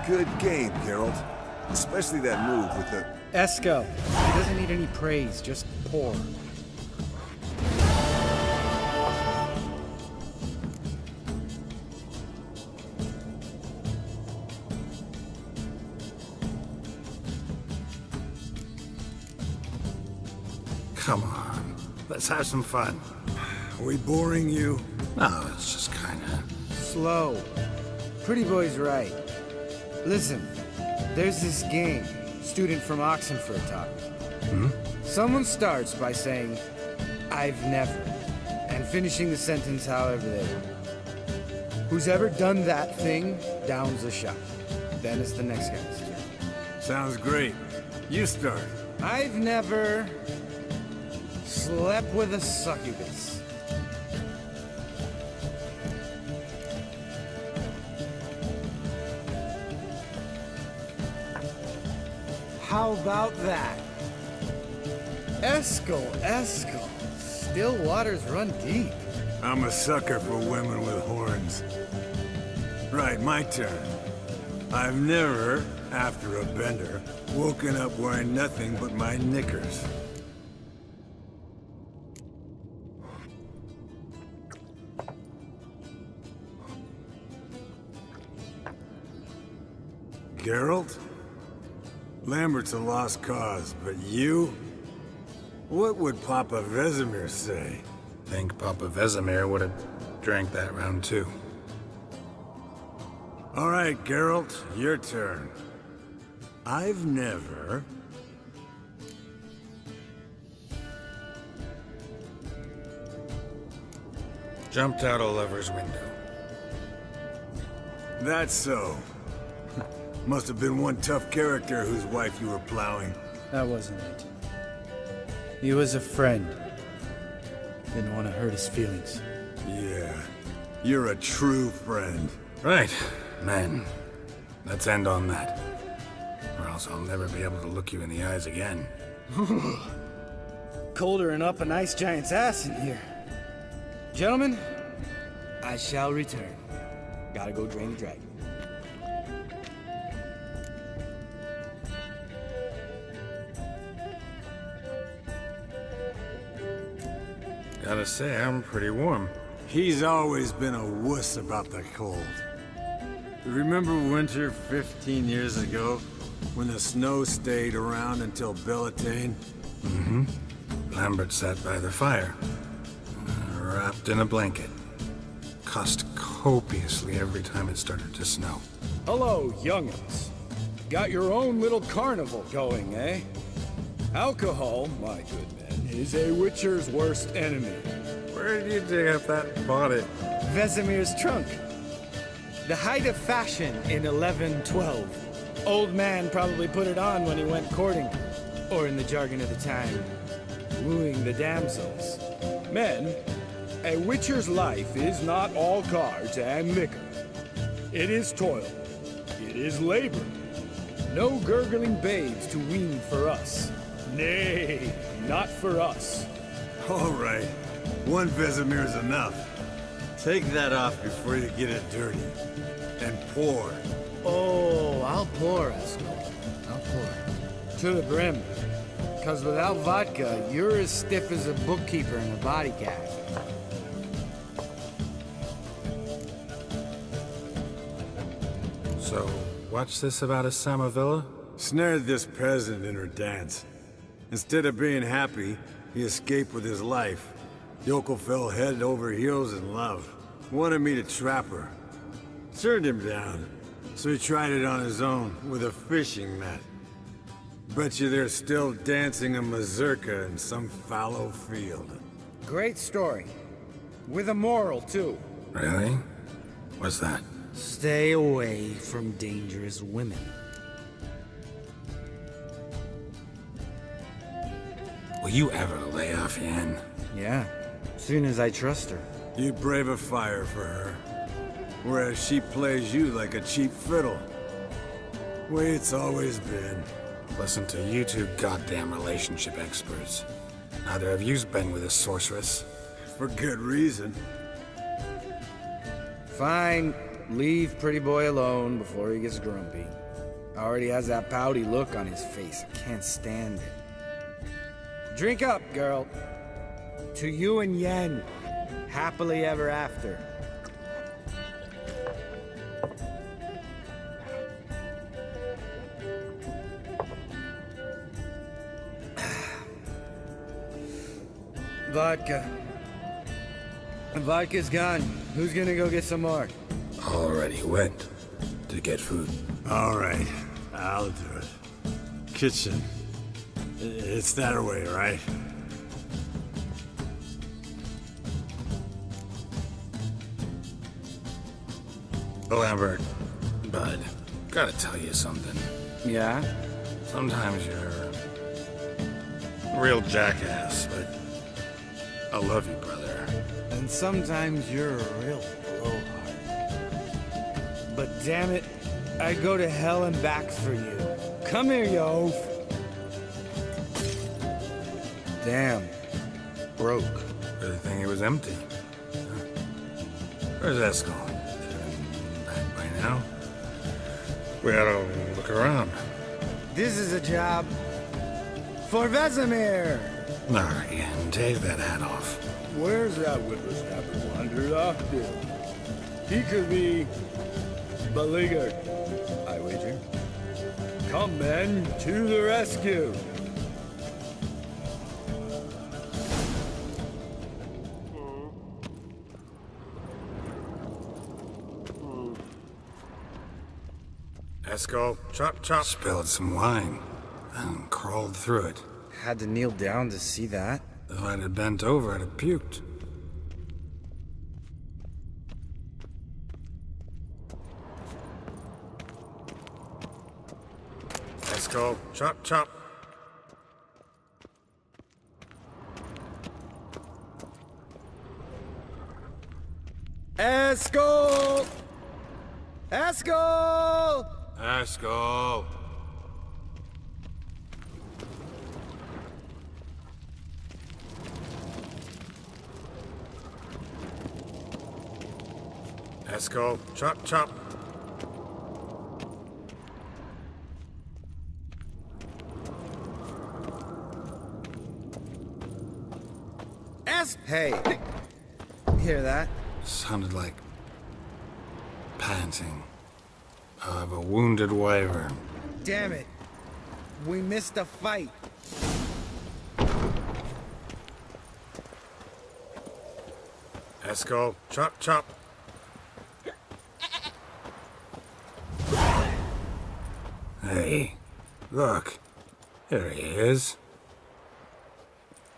Good game, Geralt. Especially that move with the...
Esco. He doesn't need any praise, just pour.
Come on. Let's have some fun.
Are we boring you?
No, it's just kinda...
Slow. Pretty boy's right. Listen, there's this game. Student from Oxenford taught me. Someone starts by saying, "I've never," and finishing the sentence however they want. Who's ever done that thing downs a shot. Then it's the next guy's turn.
Sounds great. You start.
I've never slept with a succubus. How about that? Eskel. Still waters run deep.
I'm a sucker for women with horns. Right, my turn. I've never, after a bender, woken up wearing nothing but my knickers. Geralt? Lambert's a lost cause, but you? What would Papa Vesemir say?
Think Papa Vesemir would have drank that round too.
All right, Geralt, your turn. I've never...
Jumped out a lover's window.
That's so. Must have been one tough character whose wife you were plowing.
That wasn't it. He was a friend. Didn't want to hurt his feelings.
Yeah, you're a true friend.
Right, men. Let's end on that. Or I'll else I'll never be able to look you in the eyes again.
Colder and up an ice giant's ass in here. Gentlemen, I shall return. Gotta go drain the dragon.
Gotta say, I'm pretty warm.
He's always been a wuss about the cold. Remember winter 15 years ago, when the snow stayed around until Bellatane?
Mm-hmm. Lambert sat by the fire, wrapped in a blanket. Cussed copiously every time it started to snow.
Hello, young'uns. Got your own little carnival going, eh? Alcohol, my good men, is a witcher's worst enemy.
Where did you dig up that bonnet?
Vesemir's trunk. The height of fashion in 1112. Old man probably put it on when he went courting, or in the jargon of the time, wooing the damsels.
Men, a witcher's life is not all cards and liquor. It is toil. It is labor. No gurgling babes to wean for us. Nay, not for us.
All right, one Vesemir's enough. Take that off before you get it dirty. And pour.
Oh, I'll pour, Esco. I'll pour. To the brim. Because without vodka, you're as stiff as a bookkeeper in a body cag.
So, what's this about a Samavilla?
Snared this peasant in her dance. Instead of being happy, he escaped with his life. Yoko fell head over heels in love. Wanted me to trap her. Turned him down, so he tried it on his own with a fishing net. Bet you they're still dancing a mazurka in some fallow field.
Great story. With a moral, too.
Really? What's that?
Stay away from dangerous women.
Will you ever lay off Yen?
Yeah, soon as I trust her.
You brave a fire for her, whereas she plays you like a cheap fiddle. Way it's always been.
Listen to you two goddamn relationship experts. Neither of you's been with a sorceress.
For good reason.
Fine, leave pretty boy alone before he gets grumpy. Already has that pouty look on his face. I can't stand it. Drink up, girl. To you and Yen. Happily ever after. Vodka. Vodka's gone. Who's gonna go get some more?
Already went to get food.
All right, I'll do it. Kitchen. It's that way, right?
Lambert, bud, gotta tell you something.
Yeah?
Sometimes you're a real jackass, but I love you, brother.
And sometimes you're a real blowhard. But damn it, I'd go to hell and back for you. Come here, you oaf. Damn. Broke.
Good thing it was empty. Where's Esco? Back by now. We ought to look around.
This is a job for Vesemir.
All right, Ian, take that hat off.
Where's that whippersnapper wandered off to? He could be beleaguered, I wager. Come, men, to the rescue!
Esco, chop, chop. Spilled some wine and crawled through it.
Had to kneel down to see that.
If I'd have bent over, I'd have puked. Esco, chop, chop.
Esco! Esco!
Esco. Eskel, chop chop.
Hey, hear that?
Sounded like panting of a wounded wyvern.
Damn it. We missed a fight.
Eskel, chop chop. Hey, look. There he is.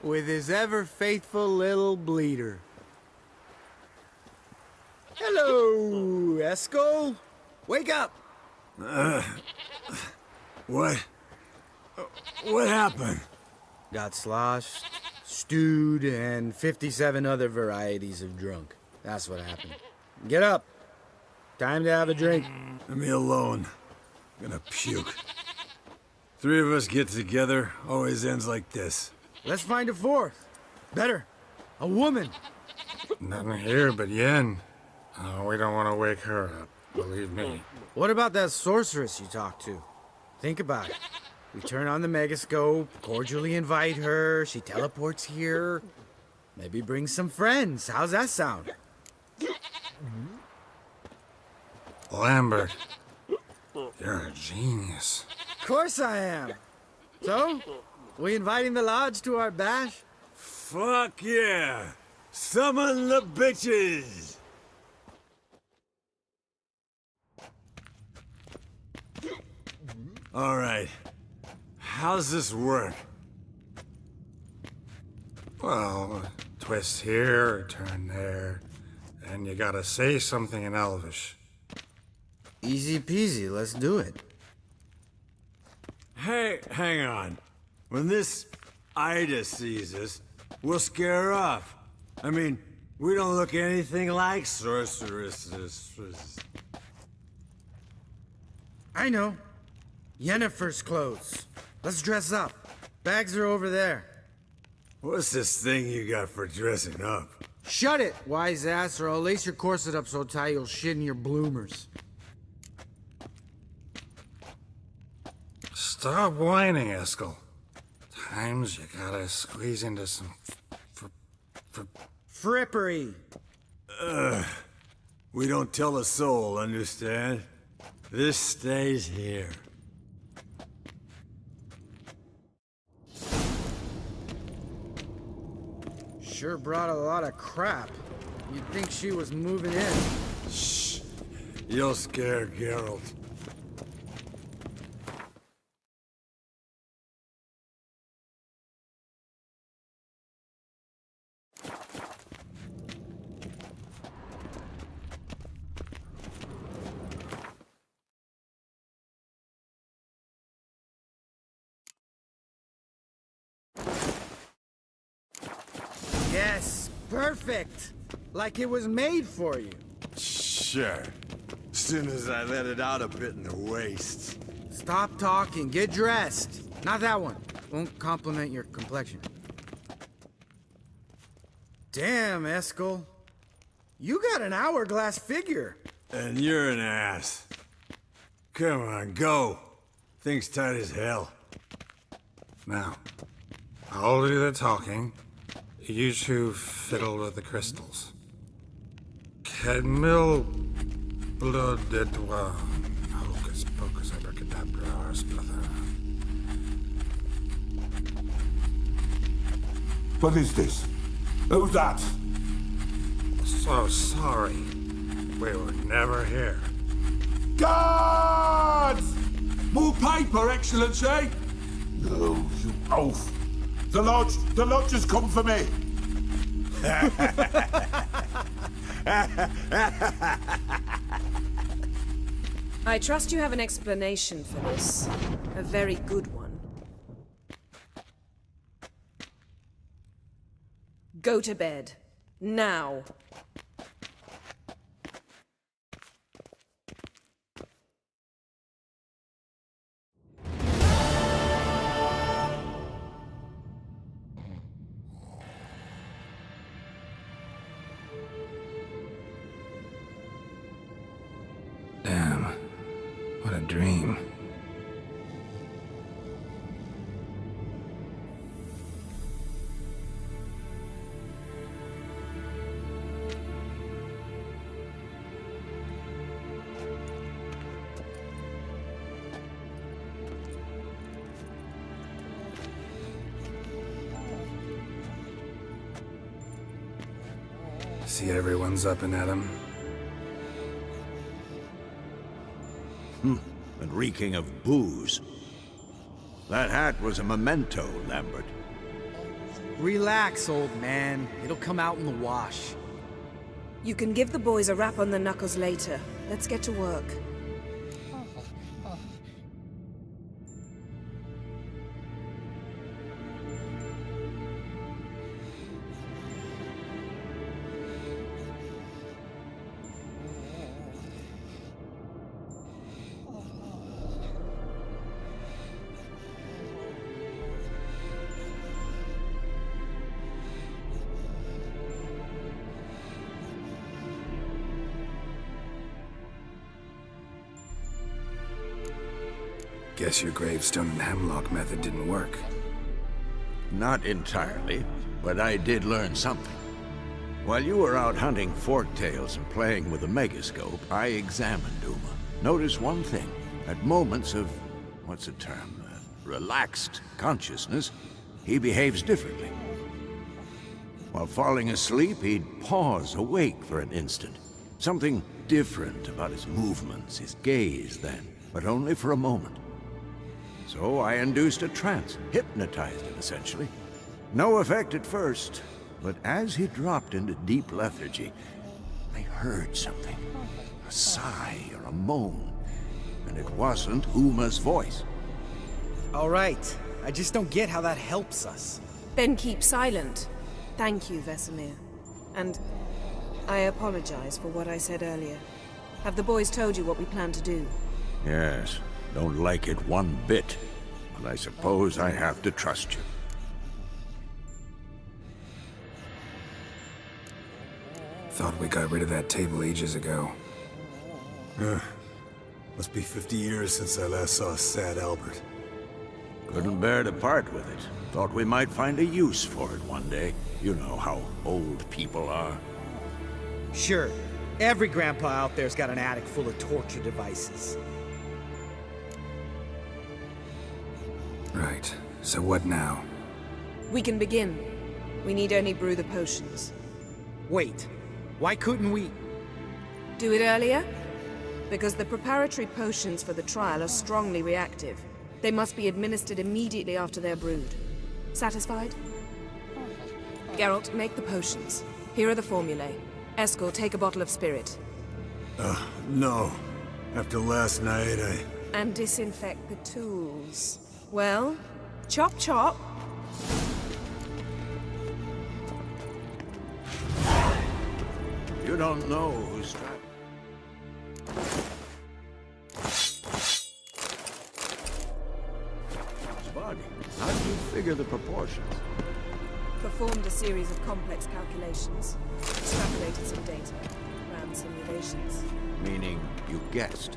With his ever-faithful little bleeder. Hello, Eskel. Wake up!
What? What happened?
Got sloshed, stewed, and 57 other varieties of drunk. That's what happened. Get up. Time to have a drink.
Leave me alone. I'm gonna puke. Three of us get together, always ends like this.
Let's find a fourth. Better. A woman.
Nothing here but Yen. Oh, we don't want to wake her up, believe me.
What about that sorceress you talked to? Think about it. We turn on the megascope, cordially invite her, she teleports here. Maybe bring some friends. How's that sound?
Lambert, you're a genius.
Of course I am. So, we inviting the lodge to our bash?
Fuck yeah! Summon the bitches! Alright. How's this work?
Well, twist here, turn there, and you gotta say something in Elvish.
Easy peasy, let's do it.
Hey, hang on. When this Ida sees us, we'll scare her off. I mean, we don't look anything like sorceresses.
I know. Yennefer's clothes. Let's dress up. Bags are over there.
What's this thing you got for dressing up?
Shut it, wise ass, or I'll lace your corset up so tight you'll shit in your bloomers.
Stop whining, Eskel. Times you gotta squeeze into some
Frippery.
We don't tell a soul, understand? This stays here.
Sure brought a lot of crap. You'd think she was moving in.
Shh. You'll scare Geralt.
Yes, perfect. Like it was made for you.
Sure. Soon as I let it out a bit in the waist.
Stop talking, get dressed. Not that one. Won't compliment your complexion. Damn, Eskel. You got an hourglass figure.
And you're an ass. Come on, go. Thing's tight as hell.
Now, I'll do the talking. You two fiddle with the crystals. Kedmil blood de doigt. Hocus pocus abracadabra splather.
What is this? Who's that?
So sorry. We were never here.
Guards! More paper, Excellency! No, you oaf. The lodge has come for me.
I trust you have an explanation for this. A very good one. Go to bed. Now.
A dream. See everyone's up and at 'em.
And reeking of booze. That hat was a memento, Lambert.
Relax, old man. It'll come out in the wash.
You can give the boys a rap on the knuckles later. Let's get to work.
Guess your gravestone and hemlock method didn't work.
Not entirely, but I did learn something. While you were out hunting forktails and playing with a megascope, I examined Uma. Noticed one thing. At moments of, what's the term, relaxed consciousness, he behaves differently. While falling asleep, he'd pause awake for an instant. Something different about his movements, his gaze then, but only for a moment. So I induced a trance, hypnotized him essentially. No effect at first, but as he dropped into deep lethargy, I heard something. A sigh or a moan, and it wasn't Uma's voice.
All right. I just don't get how that helps us.
Then keep silent. Thank you, Vesemir. And I apologize for what I said earlier. Have the boys told you what we plan to do?
Yes, don't like it one bit, but I suppose I have to trust you.
Thought we got rid of that table ages ago.
Must be 50 years since I last saw sad Albert.
Couldn't bear to part with it. Thought we might find a use for it one day. You know how old people are.
Sure. Every grandpa out there's got an attic full of torture devices.
Right. So what now?
We can begin. We need only brew the potions.
Wait. Why couldn't we...
Do it earlier? Because the preparatory potions for the trial are strongly reactive. They must be administered immediately after they're brewed. Satisfied? Geralt, make the potions. Here are the formulae. Eskel, take a bottle of spirit.
No. After last night,
And disinfect the tools. Well, chop chop.
You don't know who's trying. His body. How do you figure the proportions?
Performed a series of complex calculations. Extrapolated some data. Ran simulations.
Meaning you guessed.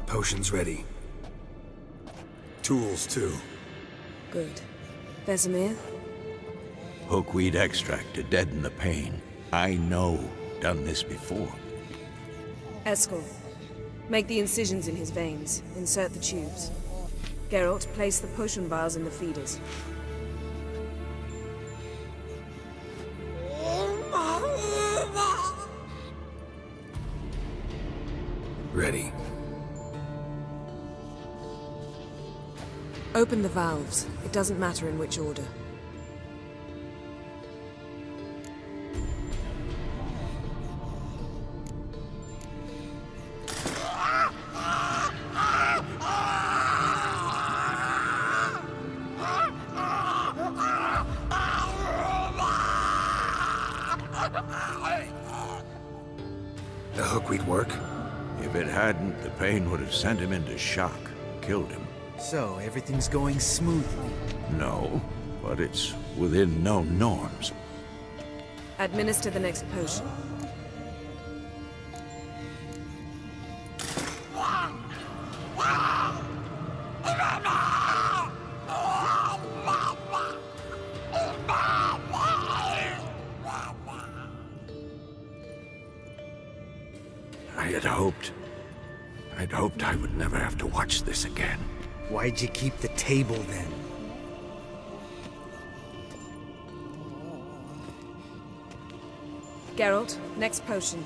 Potions ready.
tools too.
Good. Vesemir?
Hookweed extract to deaden the pain. I know. Done this before.
Eskel, make the incisions in his veins. Insert the tubes. Geralt, place the potion vials in the feeders.
Ready.
Open the valves. It doesn't matter in which order.
The hookweed work?
If it hadn't, the pain would have sent him into shock, killed him.
So, everything's going smoothly.
No, but it's within known norms.
Administer the next potion.
I'd hoped I would never have to watch this again.
Why'd you keep the table then?
Geralt, next potion.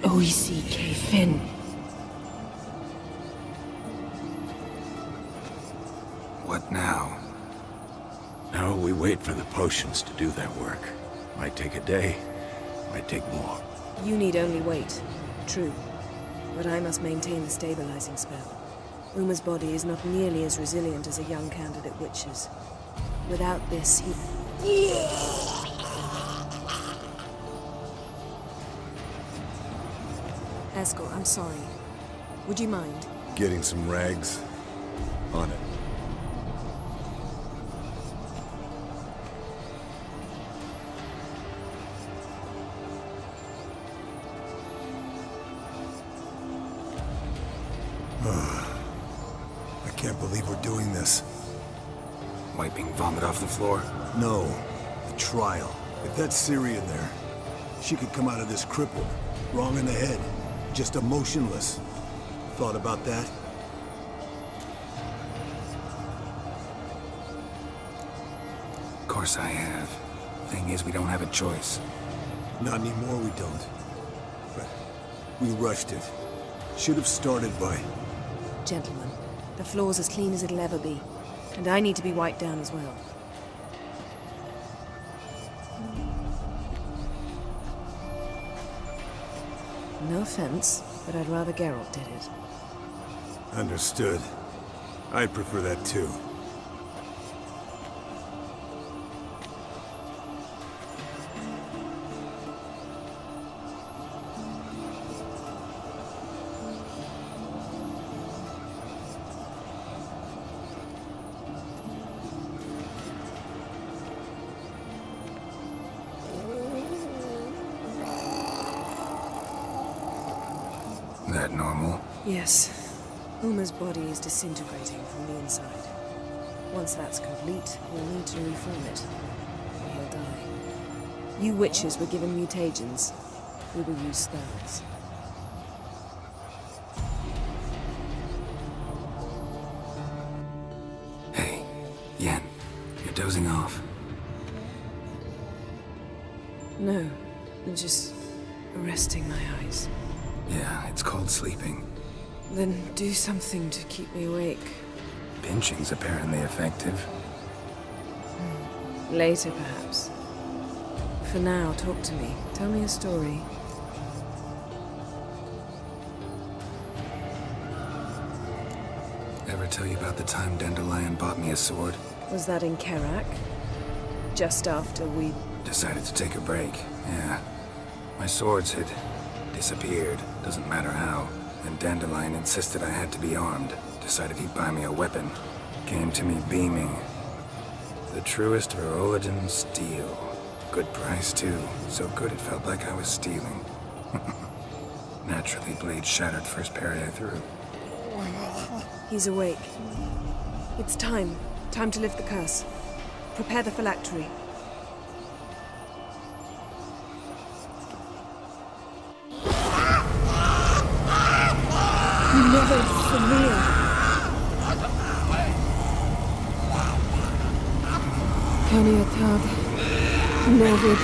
OECK Finn.
What now?
Now we wait for the potions to do their work. Might take a day, might take more.
You need only wait. True. But I must maintain the stabilizing spell. Uma's body is not nearly as resilient as a young candidate witch's. Without this, he... Eskel, I'm sorry. Would you mind?
Getting some rags. On it. I can't believe we're doing this.
Wiping vomit off the floor?
No, the trial. If that's Ciri in there, she could come out of this crippled, wrong in the head, just emotionless. Thought about that?
Of course I have. Thing is, we don't have a choice.
Not anymore, we don't. But we rushed it. Should have started by...
Gentlemen, the floor's as clean as it'll ever be. And I need to be wiped down as well. No offense, but I'd rather Geralt did it.
Understood. I'd prefer that too.
That normal?
Yes. Uma's body is disintegrating from the inside. Once that's complete, we'll need to reform it. Or he'll die. You witches were given mutagens. We will use spells.
Hey, Yen, you're dozing off.
No, I'm just resting my eyes.
Yeah, it's called sleeping.
Then do something to keep me awake.
Pinching's apparently effective.
Later, perhaps. For now, talk to me. Tell me a story.
Ever tell you about the time Dandelion bought me a sword?
Was that in Kerak? Just after we...
Decided to take a break, yeah. My swords had disappeared, doesn't matter how. And Dandelion insisted I had to be armed. Decided he'd buy me a weapon. Came to me beaming. The truest Verolidan steel. Good price, too. So good it felt like I was stealing. Naturally, blade shattered first parry I threw.
He's awake. It's time. Time to lift the curse. Prepare the phylactery. Never severe. Kaniatad, Nevid,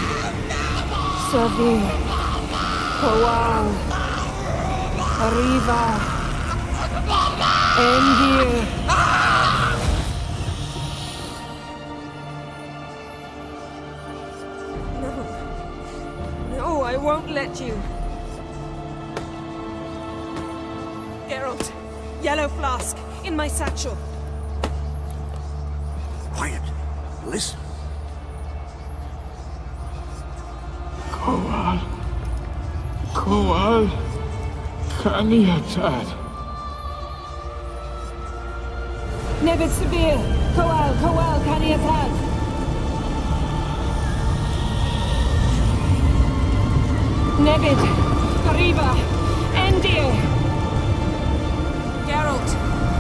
Savi, Kowal, Arriva, Endir. No, I won't let you. Geralt, yellow flask, in my satchel.
Quiet. Listen.
Kowal, Kaniatad.
Nevid Severe, Kowal, Kaniatad. Nevid, Arriva, Endir. Geralt,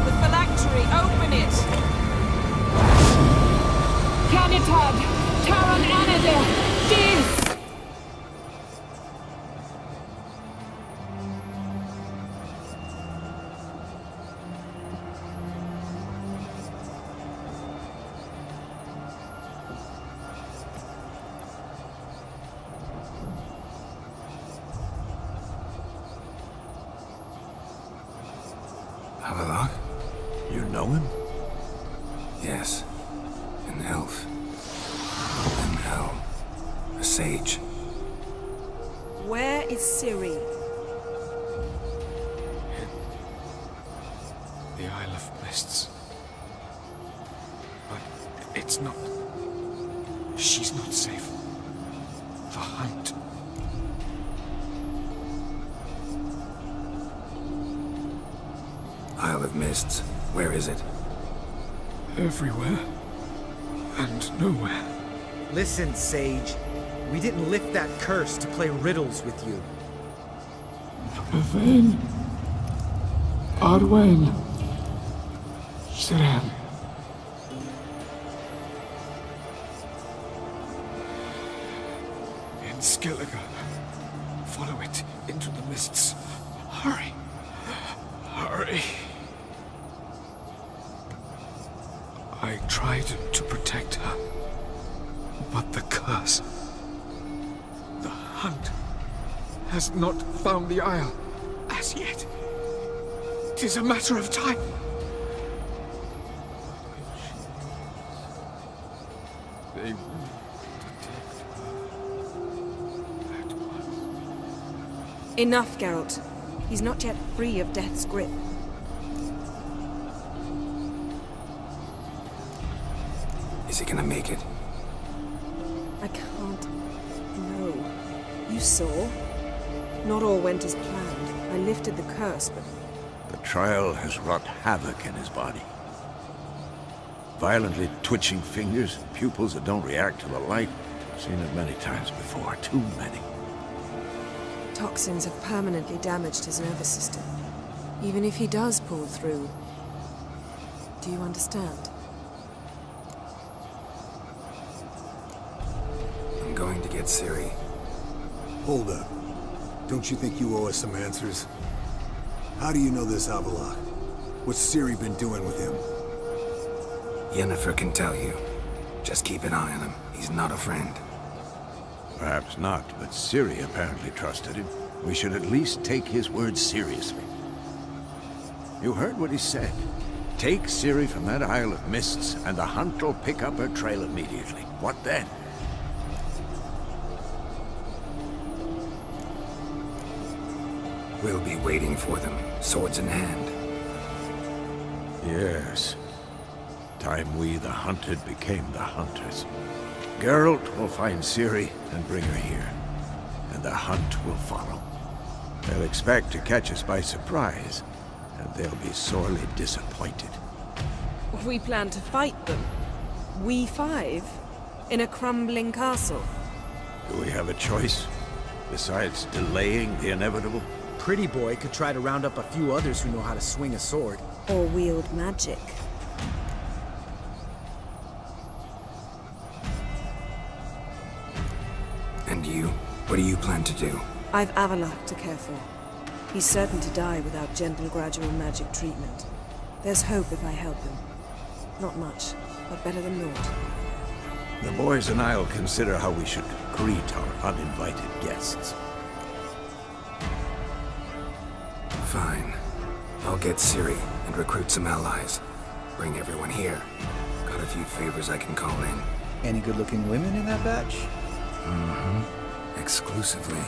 the phylactery, open it! Canitad, Taran Anadir, Dis!
Havelock?
You know him?
Yes. An elf. An elf. A sage.
Where is Ciri?
The Isle of Mists. But it's not... She's not safe. The hunt.
Isle of Mists. Where is it?
Everywhere. And nowhere.
Listen, Sage. We didn't lift that curse to play riddles with you.
Yvain. Arwen. Siren. In Skellige. Follow it into the mists. Hurry. Hurry. I tried to protect her, but the curse, the hunt, has not found the Isle as yet. 'Tis a matter of time. They will detect her at once.
Enough, Geralt. He's not yet free of death's grip.
Is he gonna make it?
I can't. No. You saw? Not all went as planned. I lifted the curse, but
The trial has wrought havoc in his body. Violently twitching fingers, pupils that don't react to the light. Seen it many times before, too many.
toxins have permanently damaged his nervous system. Even if he does pull through, do you understand?
I'm going to get Ciri.
Hold up. Don't you think you owe us some answers? How do you know this Havelock? What's Ciri been doing with him?
Yennefer can tell you. Just keep an eye on him. He's not a friend.
Perhaps not, but Ciri apparently trusted him. We should at least take his words seriously. You heard what he said. Take Ciri from that Isle of Mists, and the hunt will pick up her trail immediately. What then?
We'll be waiting for them, swords in hand.
Yes. Time we, the hunted, became the hunters. Geralt will find Ciri and bring her here, and the hunt will follow. They'll expect to catch us by surprise, and they'll be sorely disappointed.
We plan to fight them. We five? In a crumbling castle?
Do we have a choice? Besides delaying the inevitable?
Pretty boy could try to round up a few others who know how to swing a sword.
Or wield magic.
And you? What do you plan to do?
I've Avalok to care for. He's certain to die without gentle, gradual magic treatment. There's hope if I help him. Not much, but better than naught.
The boys and I'll consider how we should greet our uninvited guests.
Fine. I'll get Ciri and recruit some allies. Bring everyone here. Got a few favors I can call in.
Any good-looking women in that batch?
Mm-hmm. Exclusively.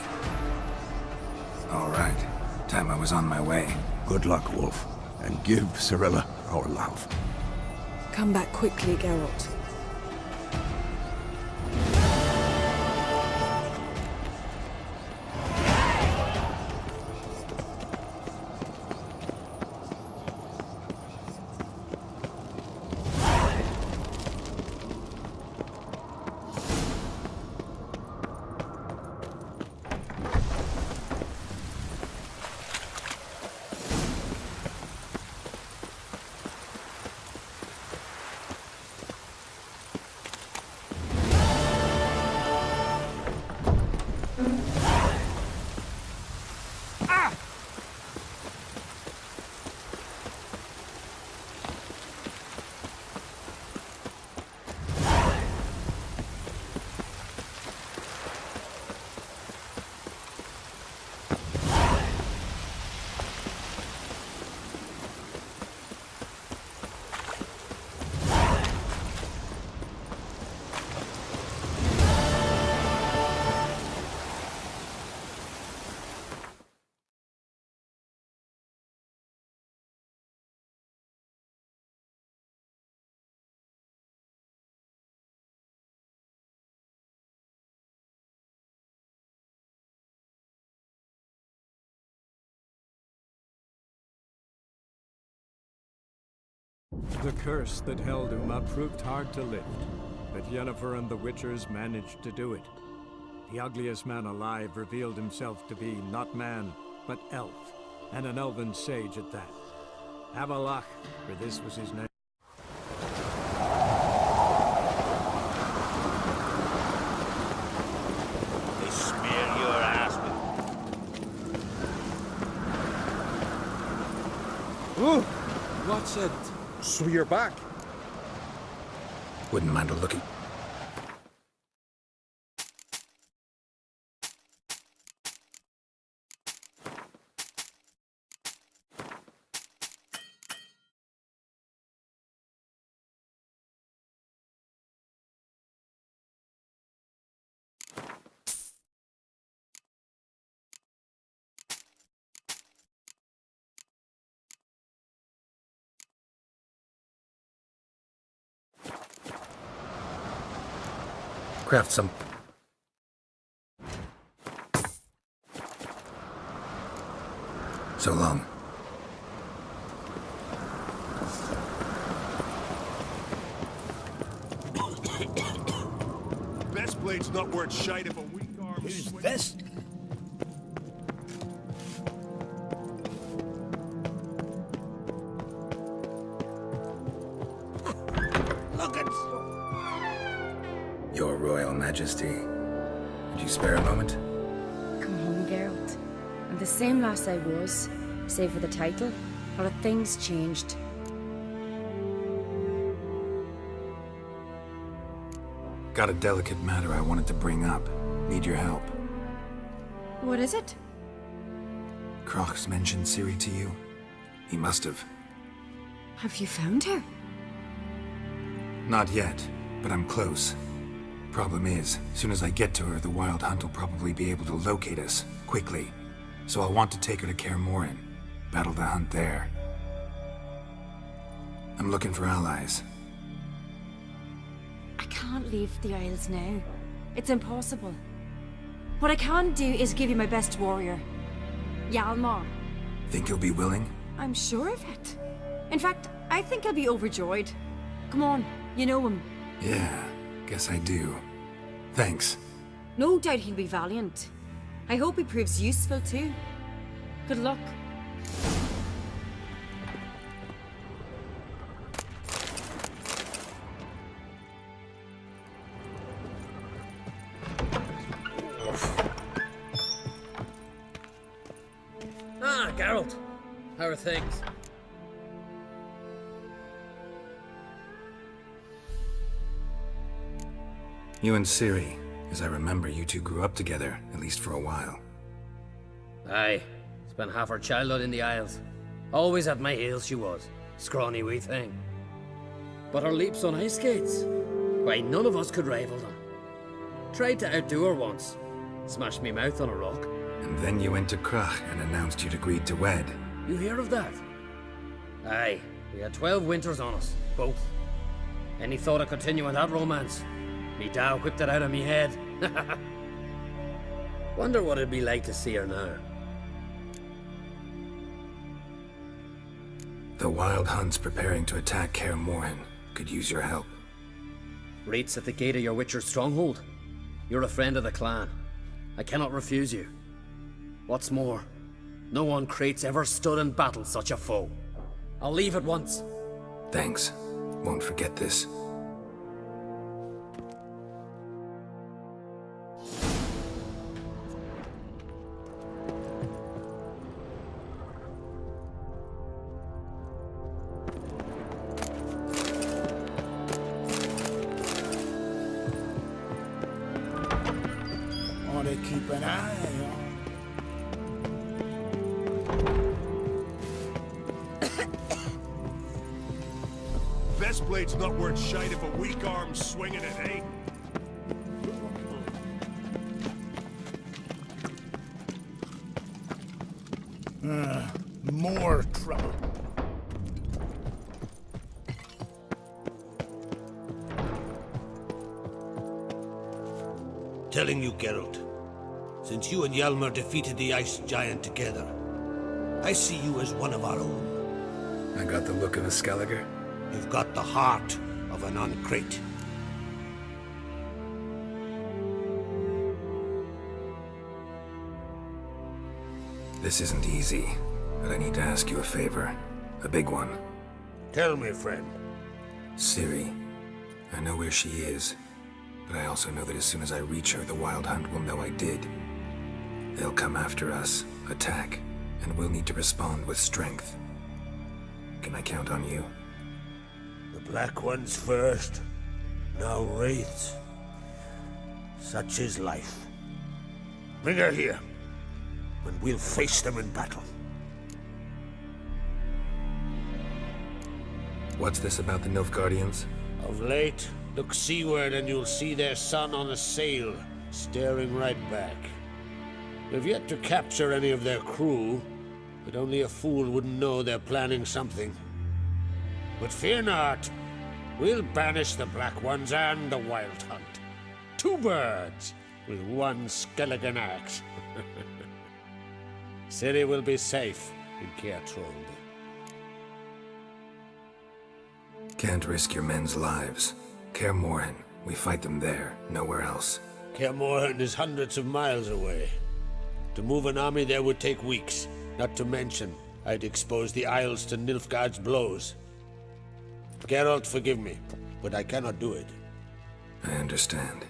All right. Time I was on my way.
Good luck, Wolf. And give Cirilla our love.
Come back quickly, Geralt.
The curse that held Uma proved hard to lift, but Yennefer and the Witchers managed to do it. The ugliest man alive revealed himself to be not man, but elf, and an elven sage at that. Avalok, for this was his name.
They smear your ass with...
Ooh! What's it?
So you're back.
Wouldn't mind a looking. Craft some. So long.
Best blade's not worth shite if a weak arm is...
Who's this? Look at...
Your Royal Majesty. Would you spare a moment?
Come home, Geralt. I'm the same lass I was, save for the title. A lot of things changed.
Got a delicate matter I wanted to bring up. Need your help.
What is it?
Croc's mentioned Ciri to you? He must have.
Have you found her?
Not yet, but I'm close. Problem is, as soon as I get to her, the Wild Hunt will probably be able to locate us, quickly. So I'll want to take her to Kaer Morhen. Battle the hunt there. I'm looking for allies.
I can't leave the Isles now. It's impossible. What I can do is give you my best warrior. Hjalmar.
Think you'll be willing?
I'm sure of it. In fact, I think I'll be overjoyed. Come on, you know him.
Yeah, guess I do. Thanks.
No doubt he'll be valiant. I hope he proves useful too. Good luck.
Ah, Geralt. How are things?
You and Ciri, as I remember, you two grew up together, at least for a while.
Aye. Spent half her childhood in the Isles. Always at my heels she was. Scrawny wee thing. But her leaps on ice skates? Why, none of us could rival them. Tried to outdo her once. Smashed me mouth on a rock.
And then you went to Krach and announced you'd agreed to wed.
You hear of that? Aye. We had 12 winters on us. Both. Any thought of continuing that romance? Me Dow whipped it out of me head. Wonder what it'd be like to see her now.
The Wild Hunt's preparing to attack Kaer Morhen. Could use your help.
Rates at the gate of your Witcher's stronghold. You're a friend of the clan. I cannot refuse you. What's more, no one Crate's ever stood in battle such a foe. I'll leave at once.
Thanks. Won't forget this.
Want to keep an eye on.
Best blade's not worth shite if a weak arm's swinging it, eh?
More trouble.
Telling you, Geralt, since you and Hjalmar defeated the Ice Giant together, I see you as one of our own.
I got the look of a Skelliger.
You've got the heart of an Uncrate.
This isn't easy, but I need to ask you a favor. A big one.
Tell me, friend.
Ciri. I know where she is, but I also know that as soon as I reach her, the Wild Hunt will know I did. They'll come after us, attack, and we'll need to respond with strength. Can I count on you?
The Black Ones first, now Wraiths. Such is life. Bring her here, and we'll face them in battle.
What's this about the Nilfgaardians?
Of late, look seaward and you'll see their sun on a sail, staring right back. We've yet to capture any of their crew, but only a fool wouldn't know they're planning something. But fear not, we'll banish the Black Ones and the Wild Hunt. Two birds with one skeleton axe. Ciri will be safe in Kaer Trond.
Can't risk your men's lives. Kaer Morhen, we fight them there, nowhere else.
Kaer Morhen is hundreds of miles away. To move an army there would take weeks, not to mention I'd expose the Isles to Nilfgaard's blows. Geralt, forgive me, but I cannot do it.
I understand.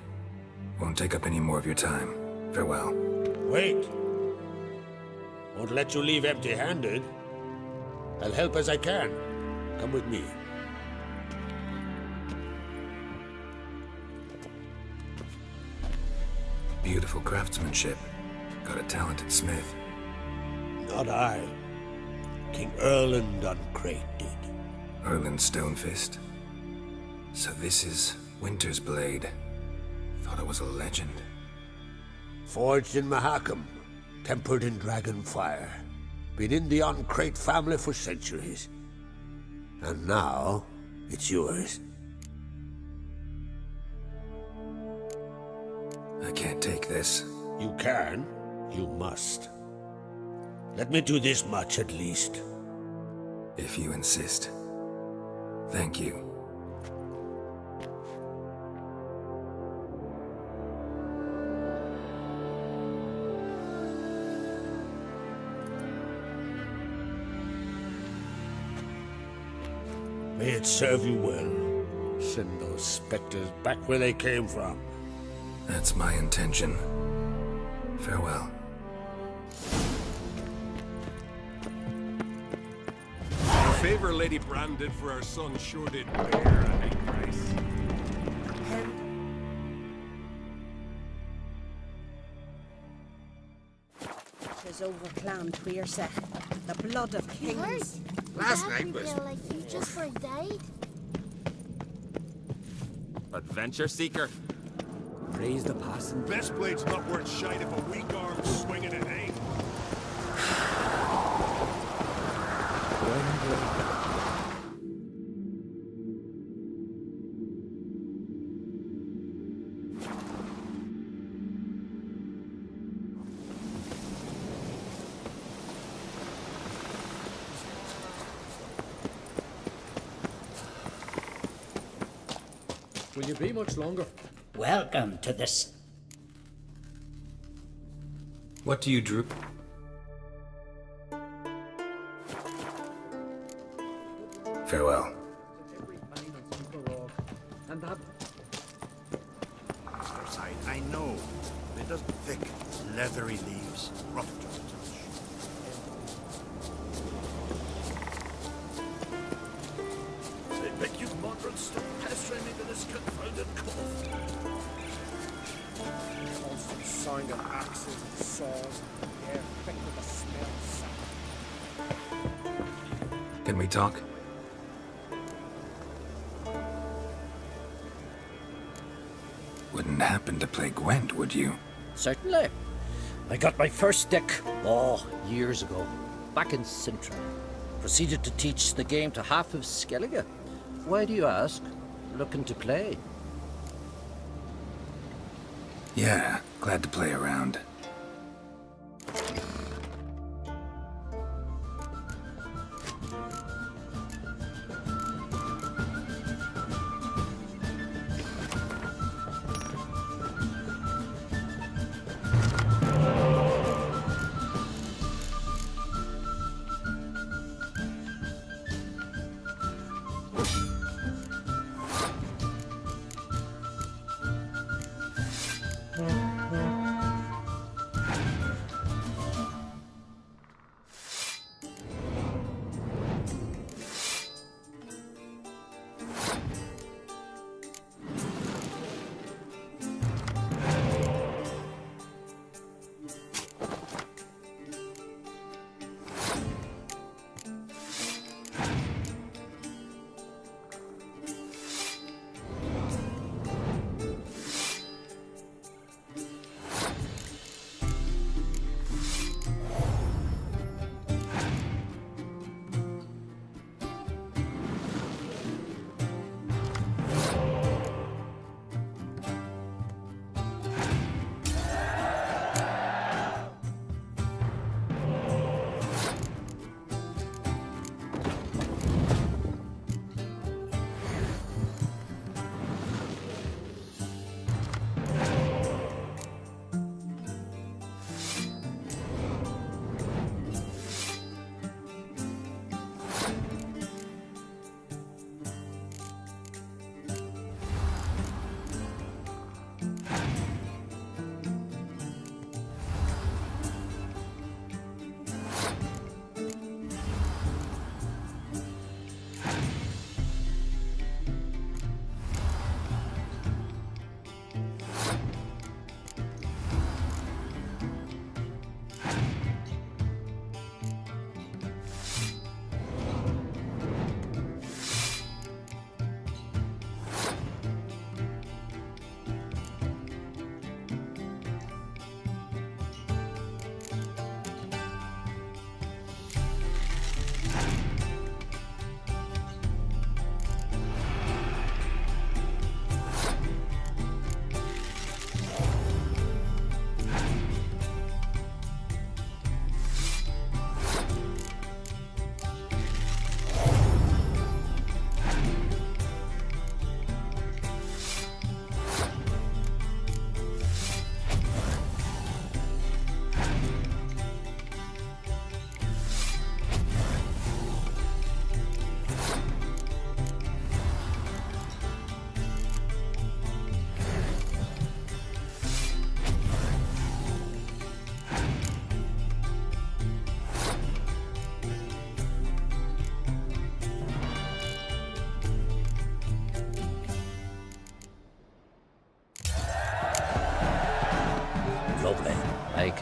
Won't take up any more of your time. Farewell.
Wait! Won't let you leave empty-handed. I'll help as I can. Come with me.
Beautiful craftsmanship. Got a talented smith.
Not I. King Erland Uncrate did.
Erland Stonefist. So this is Winter's Blade. Thought it was a legend.
Forged in Mahakam, tempered in dragon fire. Been in the Uncrate family for centuries. And now, it's yours.
I can't take this.
You can, you must. Let me do this much at least.
If you insist. Thank you.
May it serve you well. Send those specters back where they came from.
That's my intention. Farewell.
The favor Lady Brand did for our son sure did bear a big price.
Tis overclaimed Tweersech, the blood of kings.
Last night was...
Like you just were died.
Adventure seeker. Praise the passing.
Best blade's not worth shite if a weak arm swinging it ain't.
Will you be much longer?
Welcome to this.
What do you droop? Farewell.
I know. It doesn't thick, leathery leaves, rough to the touch. I beg you, Margaret, stop pestering me with this confounded cough.
Constant sound of axes and saws, the air thick with the smell of sap.
Can we talk? Wouldn't happen to play Gwent, would you?
Certainly. I got my first stick, years ago, back in Sintra. Proceeded to teach the game to half of Skellige. Why do you ask? Looking to play?
Yeah, glad to play around.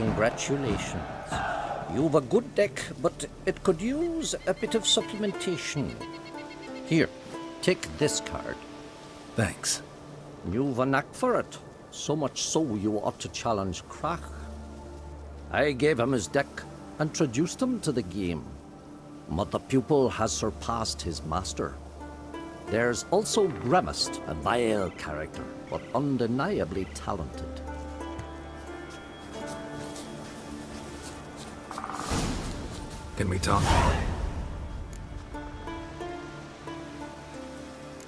Congratulations. You've a good deck, but it could use a bit of supplementation. Here, take this card.
Thanks.
You've a knack for it. So much so you ought to challenge Krach. I gave him his deck, introduced him to the game. But the pupil has surpassed his master. There's also Grimaced, a vile character, but undeniably talented.
Can we talk?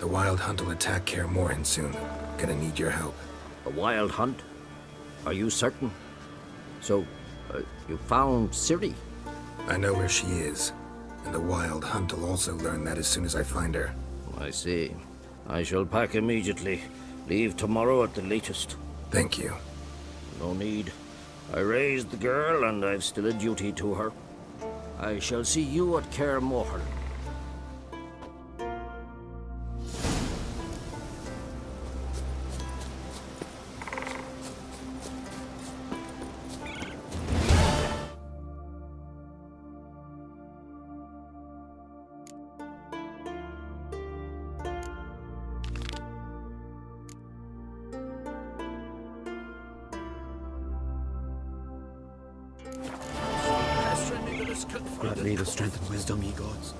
The Wild Hunt will attack Kaer Morhen soon. Gonna need your help.
A wild hunt? Are you certain? So, you found Ciri?
I know where she is, and the Wild Hunt will also learn that as soon as I find her.
I see. I shall pack immediately. Leave tomorrow at the latest.
Thank you.
No need. I raised the girl, and I've still a duty to her. I shall see you at Kaer Morhen.
Grant me the strength and wisdom, ye gods.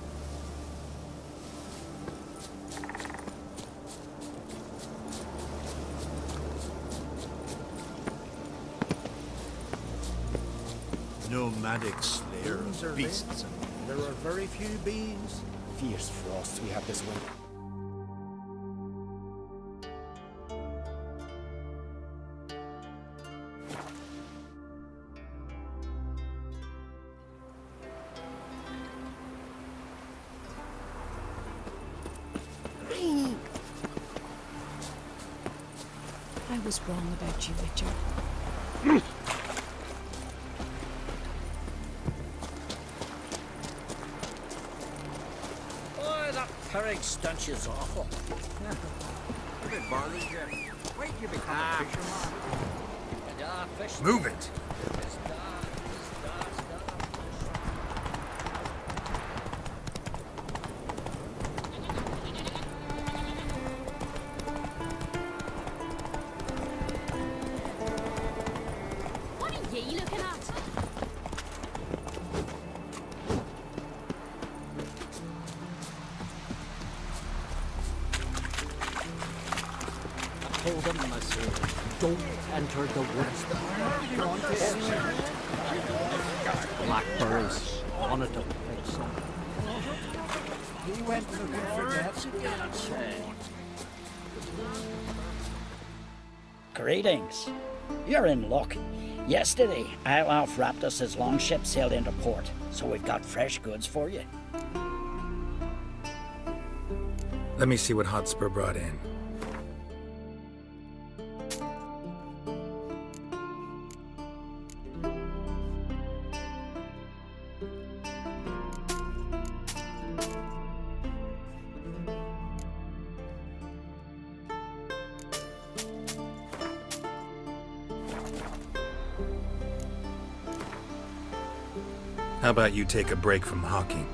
Nomadic slayer of beasts.
There are very few beings. Fierce frosts we have this winter.
I was wrong about you, Richard.
Oh, that Perig stench is awful.
A bit barley, Jeff. Wait, you become a fisherman.
Move it!
What are ye looking at?
Told them, monsieur, don't enter the woods. Blackberries wanted to play some.
He went looking for death again.
Greetings. You're in luck. Yesterday, Alf Raptus's longship sailed into port, so we've got fresh goods for you.
Let me see what Hotspur brought in. How about you take a break from hockey?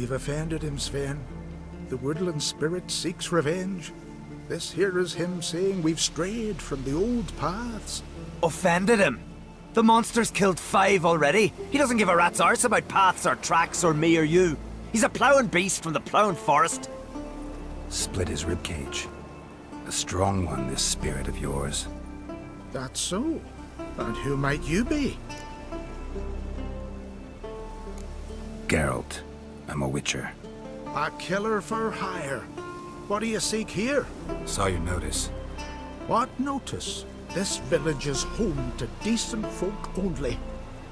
We've offended him, Sven. The woodland spirit seeks revenge. This here is him saying we've strayed from the old paths.
Offended him? The monster's killed 5 already. He doesn't give a rat's arse about paths or tracks or me or you. He's a plowing beast from the plowing forest.
Split his ribcage. A strong one, this spirit of yours.
That's so. And who might you be?
Geralt. I'm a witcher.
A killer for hire. What do you seek here?
Saw your notice.
What notice? This village is home to decent folk only.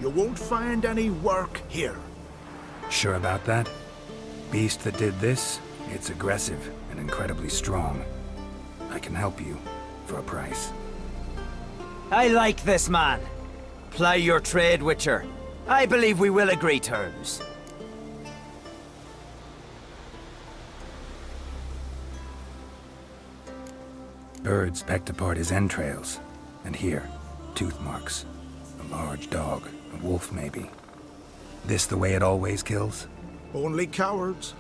You won't find any work here.
Sure about that? Beast that did this, it's aggressive and incredibly strong. I can help you for a price.
I like this man. Ply your trade, Witcher. I believe we will agree terms.
Birds pecked apart his entrails. And here, tooth marks. A large dog, a wolf maybe. This the way it always kills?
Only cowards.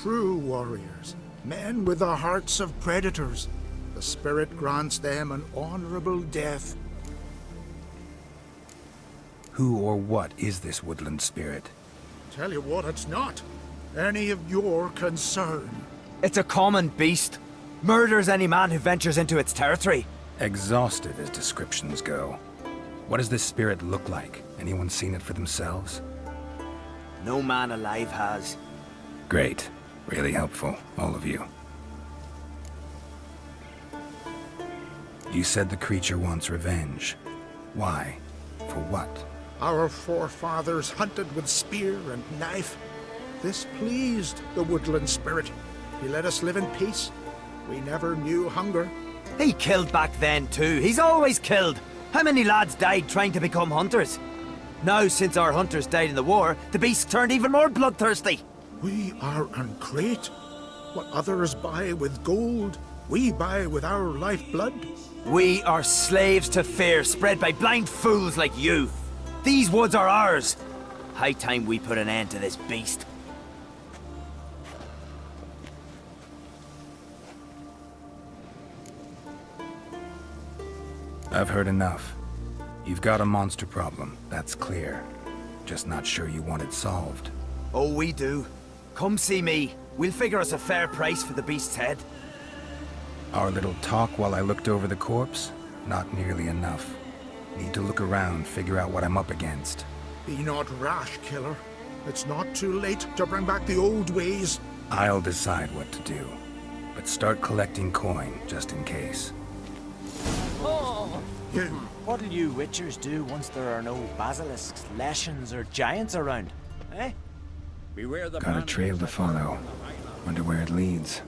True warriors. Men with the hearts of predators. The spirit grants them an honorable death.
Who or what is this woodland spirit?
Tell you what, it's not any of your concern.
It's a common beast. Murders any man who ventures into its territory.
Exhaustive as descriptions go. What does this spirit look like? Anyone seen it for themselves?
No man alive has.
Great. Really helpful, all of you. You said the creature wants revenge. Why? For what?
Our forefathers hunted with spear and knife. This pleased the woodland spirit. He let us live in peace. We never knew hunger.
He killed back then too. He's always killed. How many lads died trying to become hunters? Now, since our hunters died in the war, the beast turned even more bloodthirsty.
We are uncreate. What others buy with gold, we buy with our lifeblood.
We are slaves to fear spread by blind fools like you. These woods are ours. High time we put an end to this beast.
I've heard enough. You've got a monster problem, that's clear. Just not sure you want it solved.
Oh, we do. Come see me. We'll figure us a fair price for the beast's head.
Our little talk while I looked over the corpse? Not nearly enough. Need to look around, figure out what I'm up against.
Be not rash, killer. It's not too late to bring back the old ways.
I'll decide what to do. But start collecting coin, just in case.
What'll you witchers do once there are no basilisks, leshens, or giants around? Eh?
Beware the
Got a trail to follow. Wonder where it leads.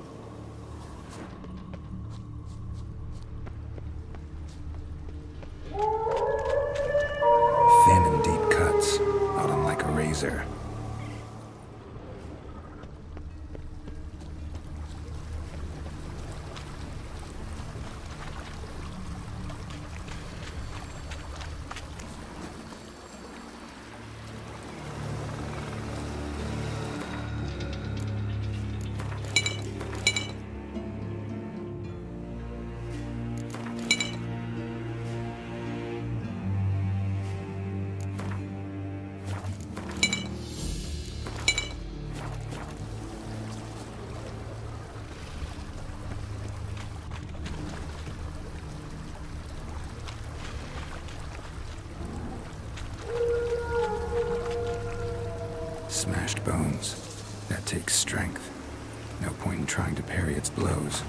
Thin and deep cuts, not unlike a razor. Smashed bones. That takes strength. No point in trying to parry its blows.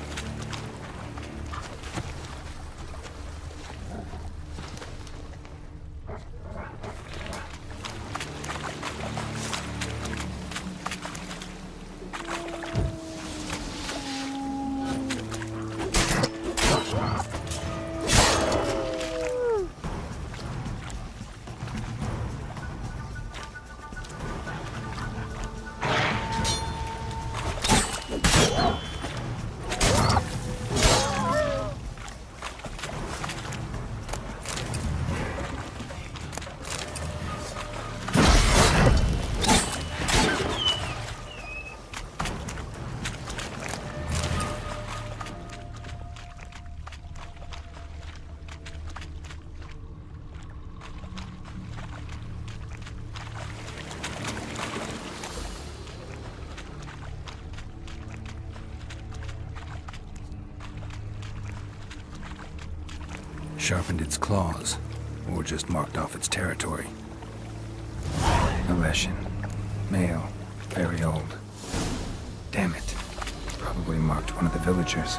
sharpened its claws, or just marked off its territory. A Leshen. Male. Very old. Damn it. Probably marked one of the villagers.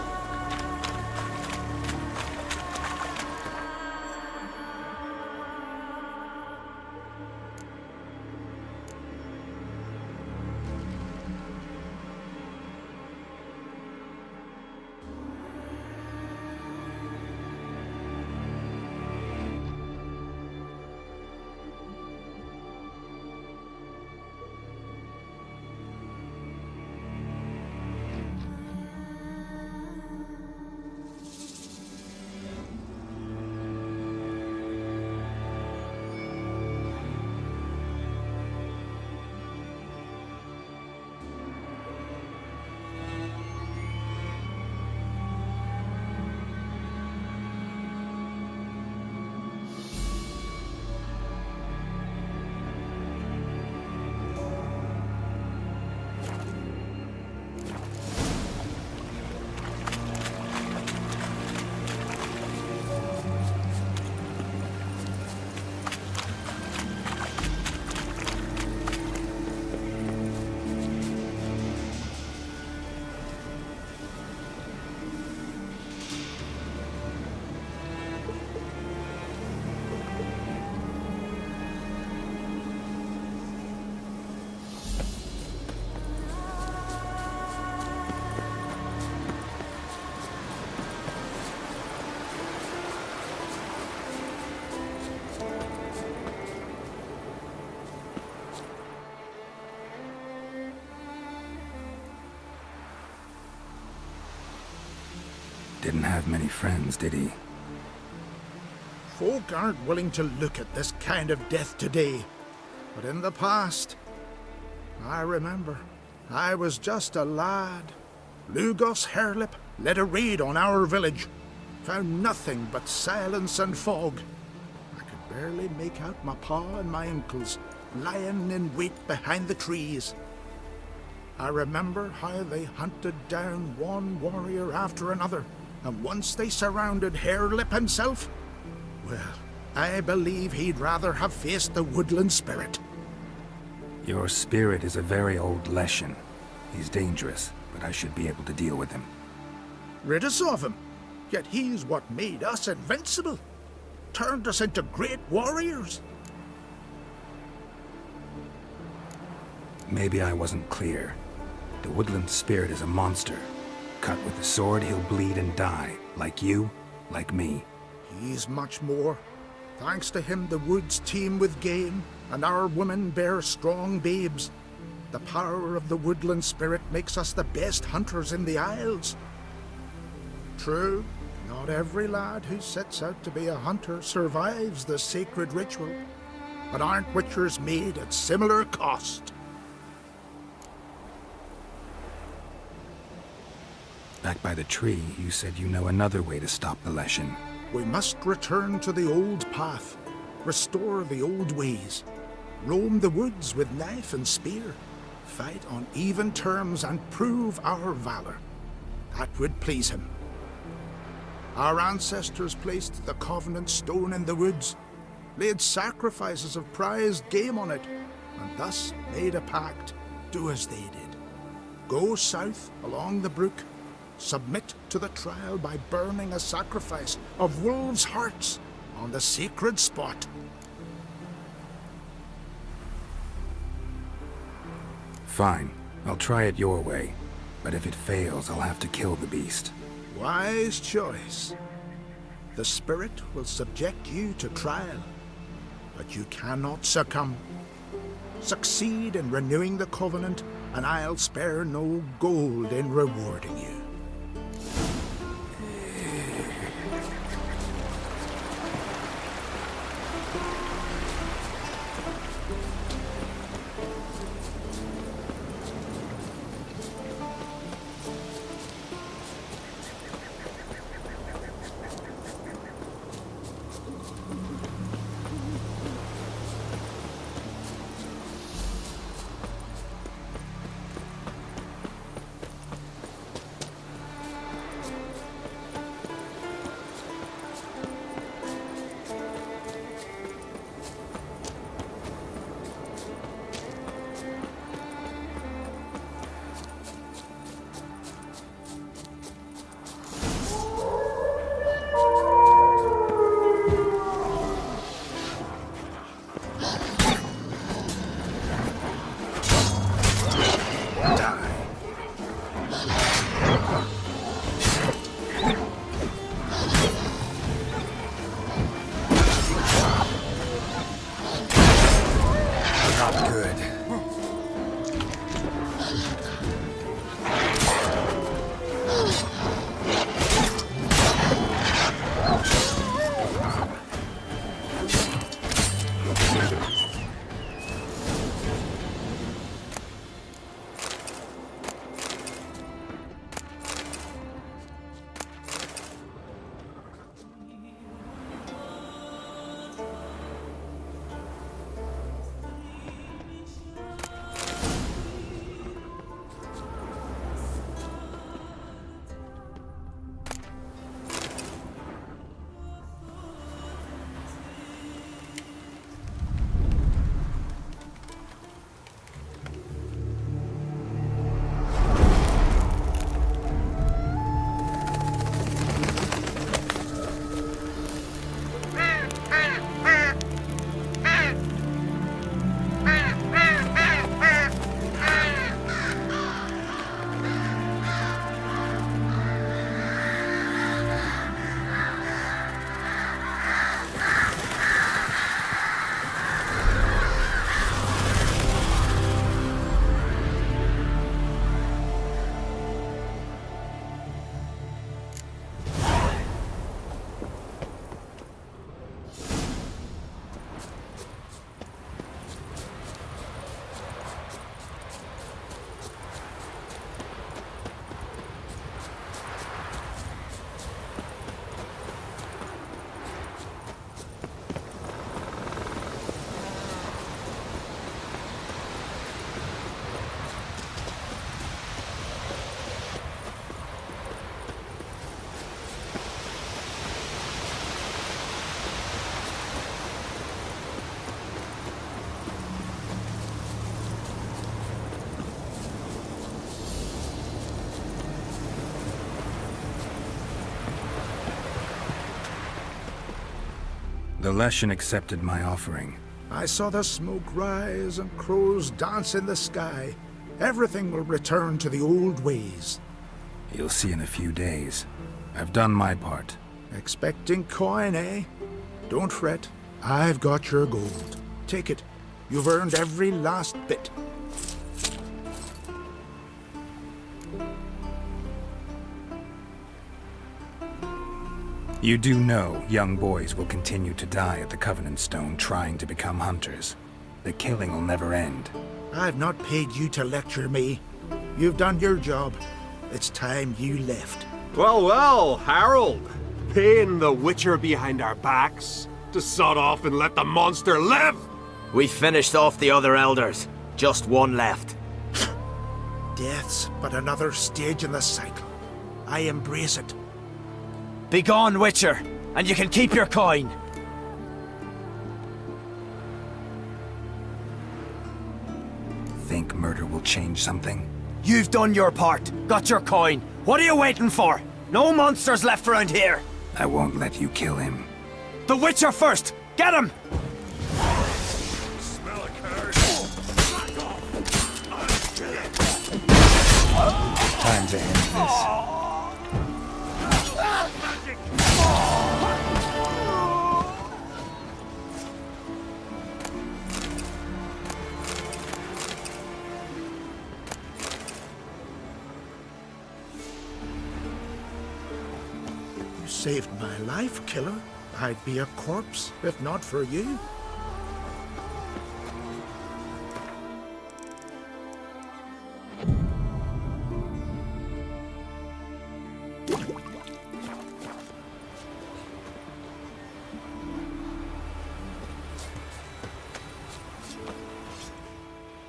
Didn't have many friends, did he?
Folk aren't willing to look at this kind of death today. But in the past, I remember, I was just a lad. Lugos Hairlip led a raid on our village. Found nothing but silence and fog. I could barely make out my pa and my uncles lying in wait behind the trees. I remember how they hunted down one warrior after another, and once they surrounded Hairlip himself, well, I believe he'd rather have faced the woodland spirit.
Your spirit is a very old Leshen. He's dangerous, but I should be able to deal with him.
Rid us of him, yet he's what made us invincible. Turned us into great warriors.
Maybe I wasn't clear. The woodland spirit is a monster. Cut with a sword, he'll bleed and die. Like you, like me.
He's much more. Thanks to him, the woods teem with game, and our women bear strong babes. The power of the woodland spirit makes us the best hunters in the Isles. True, not every lad who sets out to be a hunter survives the sacred ritual, but aren't witchers made at similar cost?
Back by the tree, you said you know another way to stop the Leshen.
We must return to the old path, restore the old ways, roam the woods with knife and spear, fight on even terms and prove our valor. That would please him. Our ancestors placed the Covenant Stone in the woods, laid sacrifices of prized game on it, and thus made a pact, do as they did. Go south along the brook, submit to the trial by burning a sacrifice of wolves' hearts on the sacred spot.
Fine. I'll try it your way. But if it fails, I'll have to kill the beast.
Wise choice. The spirit will subject you to trial, but you cannot succumb. Succeed in renewing the Covenant, and I'll spare no gold in rewarding you.
good. The Leshen accepted my offering.
I saw the smoke rise and crows dance in the sky. Everything will return to the old ways.
You'll see in a few days. I've done my part.
Expecting coin, eh? Don't fret. I've got your gold. Take it. You've earned every last bit.
You do know young boys will continue to die at the Covenant Stone trying to become hunters. The killing will never end.
I've not paid you to lecture me. You've done your job. It's time you left.
Well, well, Harold. Paying the Witcher behind our backs to sod off and let the monster live?
We finished off the other elders. Just one left.
Death's but another stage in the cycle. I embrace it.
Begone, Witcher, and you can keep your coin.
Think murder will change something?
You've done your part. Got your coin. What are you waiting for? No monsters left around here.
I won't let you kill him.
The Witcher first! Get him!
Smell a curse.
Time to end this.
Saved my life, killer. I'd be a corpse if not for you.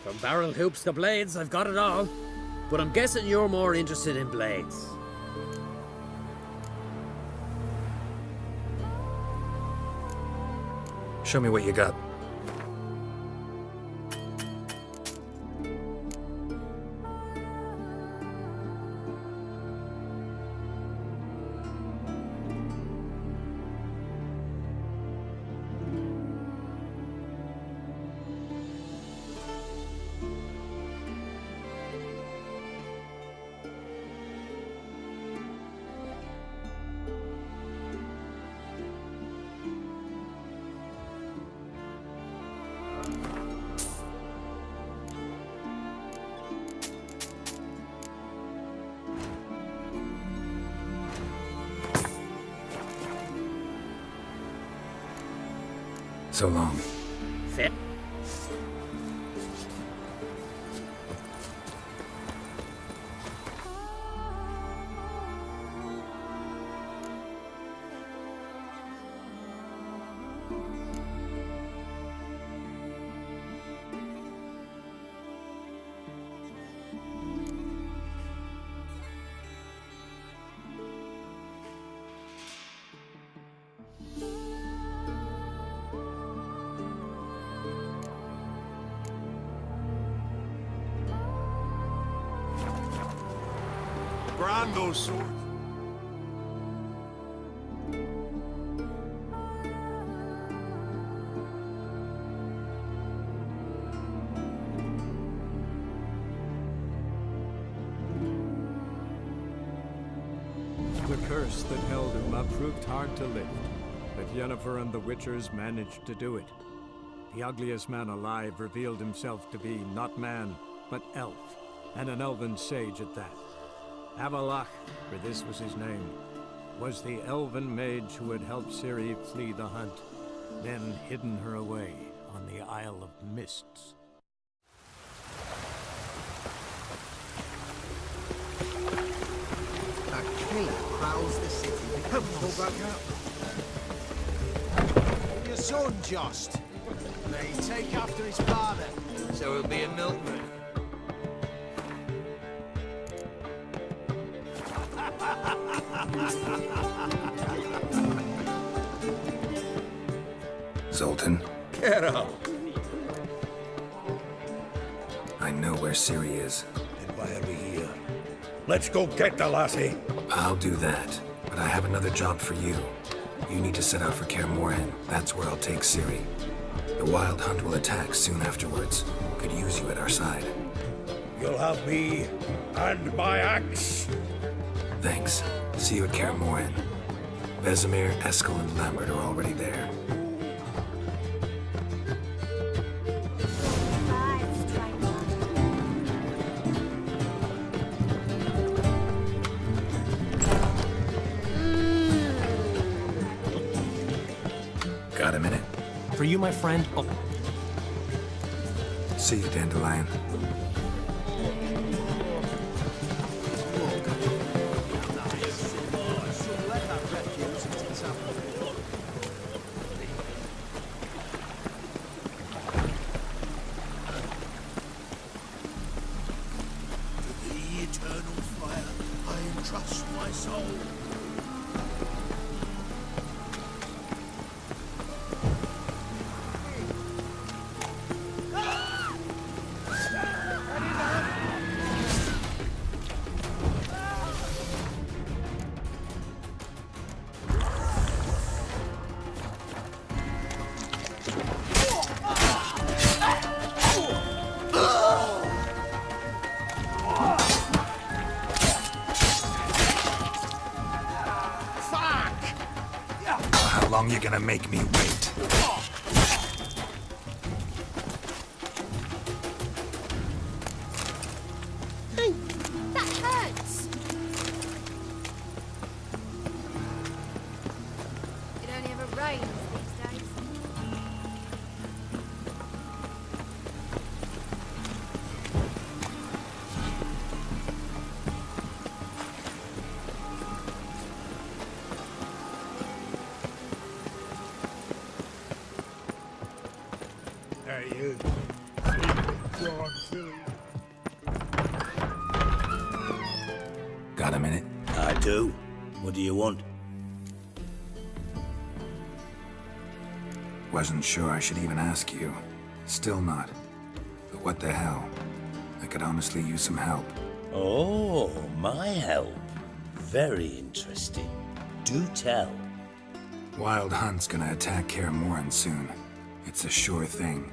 From barrel hoops to blades, I've got it all. But I'm guessing you're more interested in blades.
Show me what you got. So long.
Fit.
Brando sword.
The curse that held him up proved hard to lift, but Yennefer and the Witchers managed to do it. The ugliest man alive revealed himself to be not man, but elf, and an elven sage at that. Avalach, for this was his name, was the elven mage who had helped Ciri flee the hunt, then hidden her away on the Isle of Mists.
A killer prowls the city. Come on, back up.
Your son, Jost. May he take after his father.
So he'll be a milkman.
Zoltan,
Get up.
I know where Ciri is.
And why are we here? Let's go get the lassie.
I'll do that, but I have another job for you. You need to set out for Kaer Morhen. That's where I'll take Ciri. The Wild Hunt will attack soon afterwards. Could use you at our side.
You'll have me and my axe.
Thanks. See you at Kaer Morhen. Vesemir, Eskel, and Lambert are already there. Got a minute?
For you, my friend. Oh.
See you, Dandelion. How long you gonna make me wait?
Hey, that hurts! It only ever rains these days.
Hey, you.
Got a minute?
I do. What do you want?
Wasn't sure I should even ask you. Still not. But what the hell? I could honestly use some help.
Oh, my help. Very interesting. Do tell.
Wild Hunt's gonna attack Kaer Morhen soon. It's a sure thing.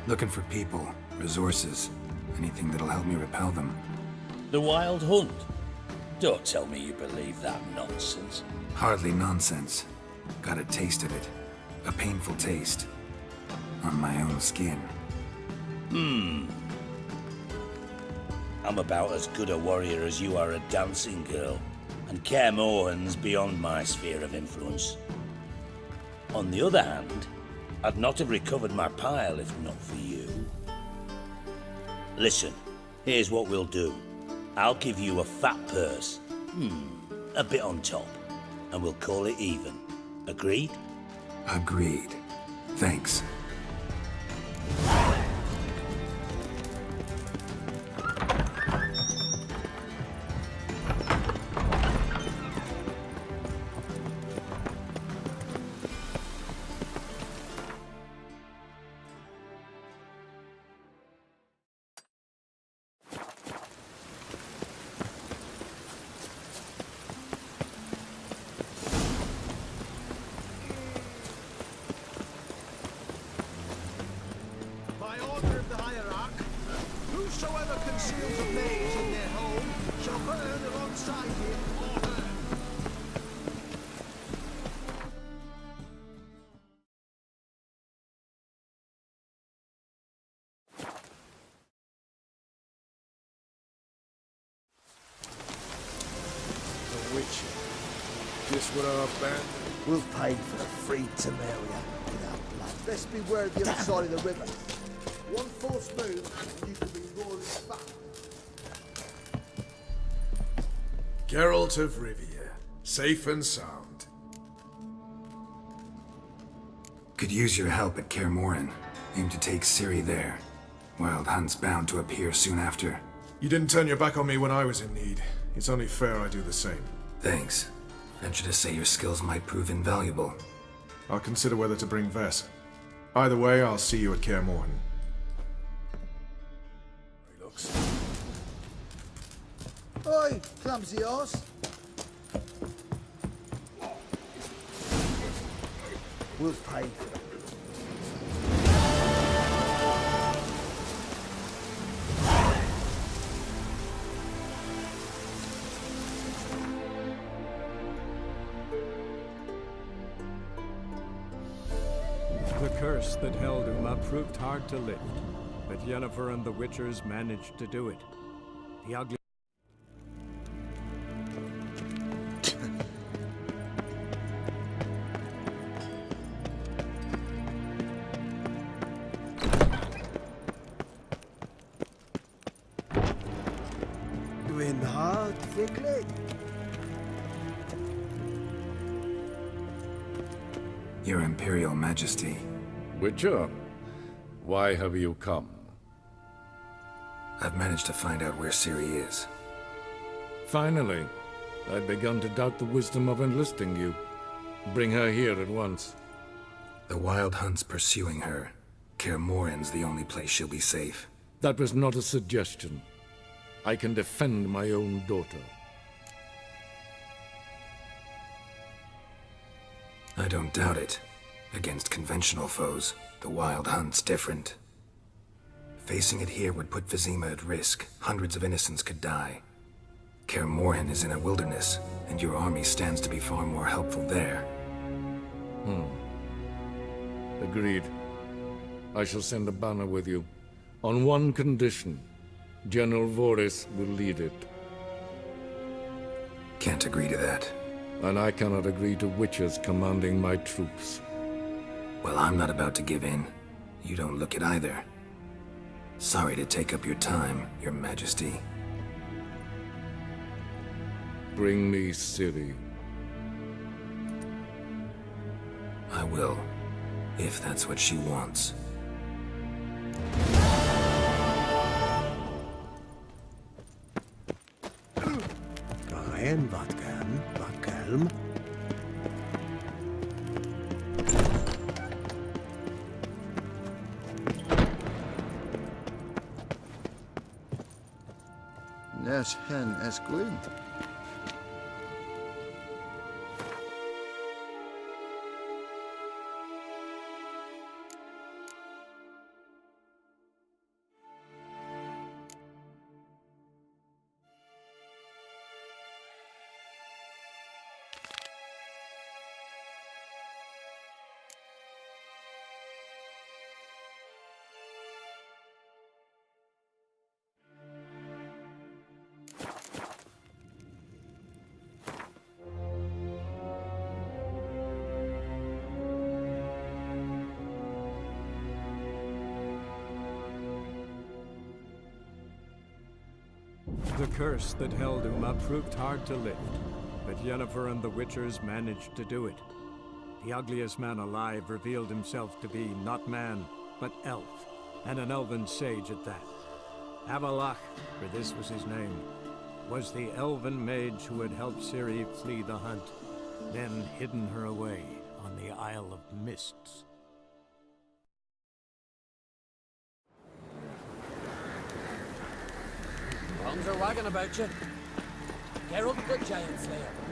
Looking for people, resources, anything that'll help me repel them.
The Wild Hunt? Don't tell me you believe that nonsense.
Hardly nonsense. Got a taste of it. A painful taste. On my own skin.
I'm about as good a warrior as you are a dancing girl, and Kaer Morhen's beyond my sphere of influence. On the other hand, I'd not have recovered my pile if not for you. Listen, here's what we'll do. I'll give you a fat purse. A bit on top. And we'll call it even. Agreed?
Agreed. Thanks.
By order of the hierarch, whosoever conceals a maze in their home shall burn alongside him or her.
The Witcher. Just what our band.
We'll pay for the free Temeria with our blood. Let's beware the other side of the river. One false move, and you could be roaring back.
Geralt of Rivia. Safe and sound.
Could use your help at Kaer Morhen. Aim to take Ciri there. Wild Hunt's bound to appear soon after.
You didn't turn your back on me when I was in need. It's only fair I do the same.
Thanks. Venture to say your skills might prove invaluable.
I'll consider whether to bring Vess. Either way, I'll see you at Kaer Morhen. He looks.
Oi, clumsy horse. We'll pay for it.
The curse that held Uma proved hard to lift, but Yennefer and the Witchers managed to do it. The ugly...
Doing hard, thickly.
Your Imperial Majesty.
Witcher, why have you come?
I've managed to find out where Ciri is.
Finally. I'd begun to doubt the wisdom of enlisting you. Bring her here at once.
The Wild Hunt's pursuing her. Kaer Morhen's the only place she'll be safe.
That was not a suggestion. I can defend my own daughter.
I don't doubt it. Against conventional foes, the Wild Hunt's different. Facing it here would put Vizima at risk. Hundreds of innocents could die. Kaer Morhen is in a wilderness, and your army stands to be far more helpful there.
Agreed. I shall send a banner with you. On one condition. General Voris will lead it.
Can't agree to that.
And I cannot agree to Witchers commanding my troops.
Well, I'm not about to give in. You don't look it either. Sorry to take up your time, Your Majesty.
Bring me Ciri.
I will, if that's what she wants.
Brian, Vatkelm.
Nes hen esgwyn.
The curse that held Uma proved hard to lift, but Yennefer and the Witchers managed to do it. The ugliest man alive revealed himself to be not man, but elf, and an elven sage at that. Avalach, for this was his name, was the elven mage who had helped Ciri flee the hunt, then hidden her away on the Isle of Mists.
Tongues are wagging about you. Geralt the Giant Slayer.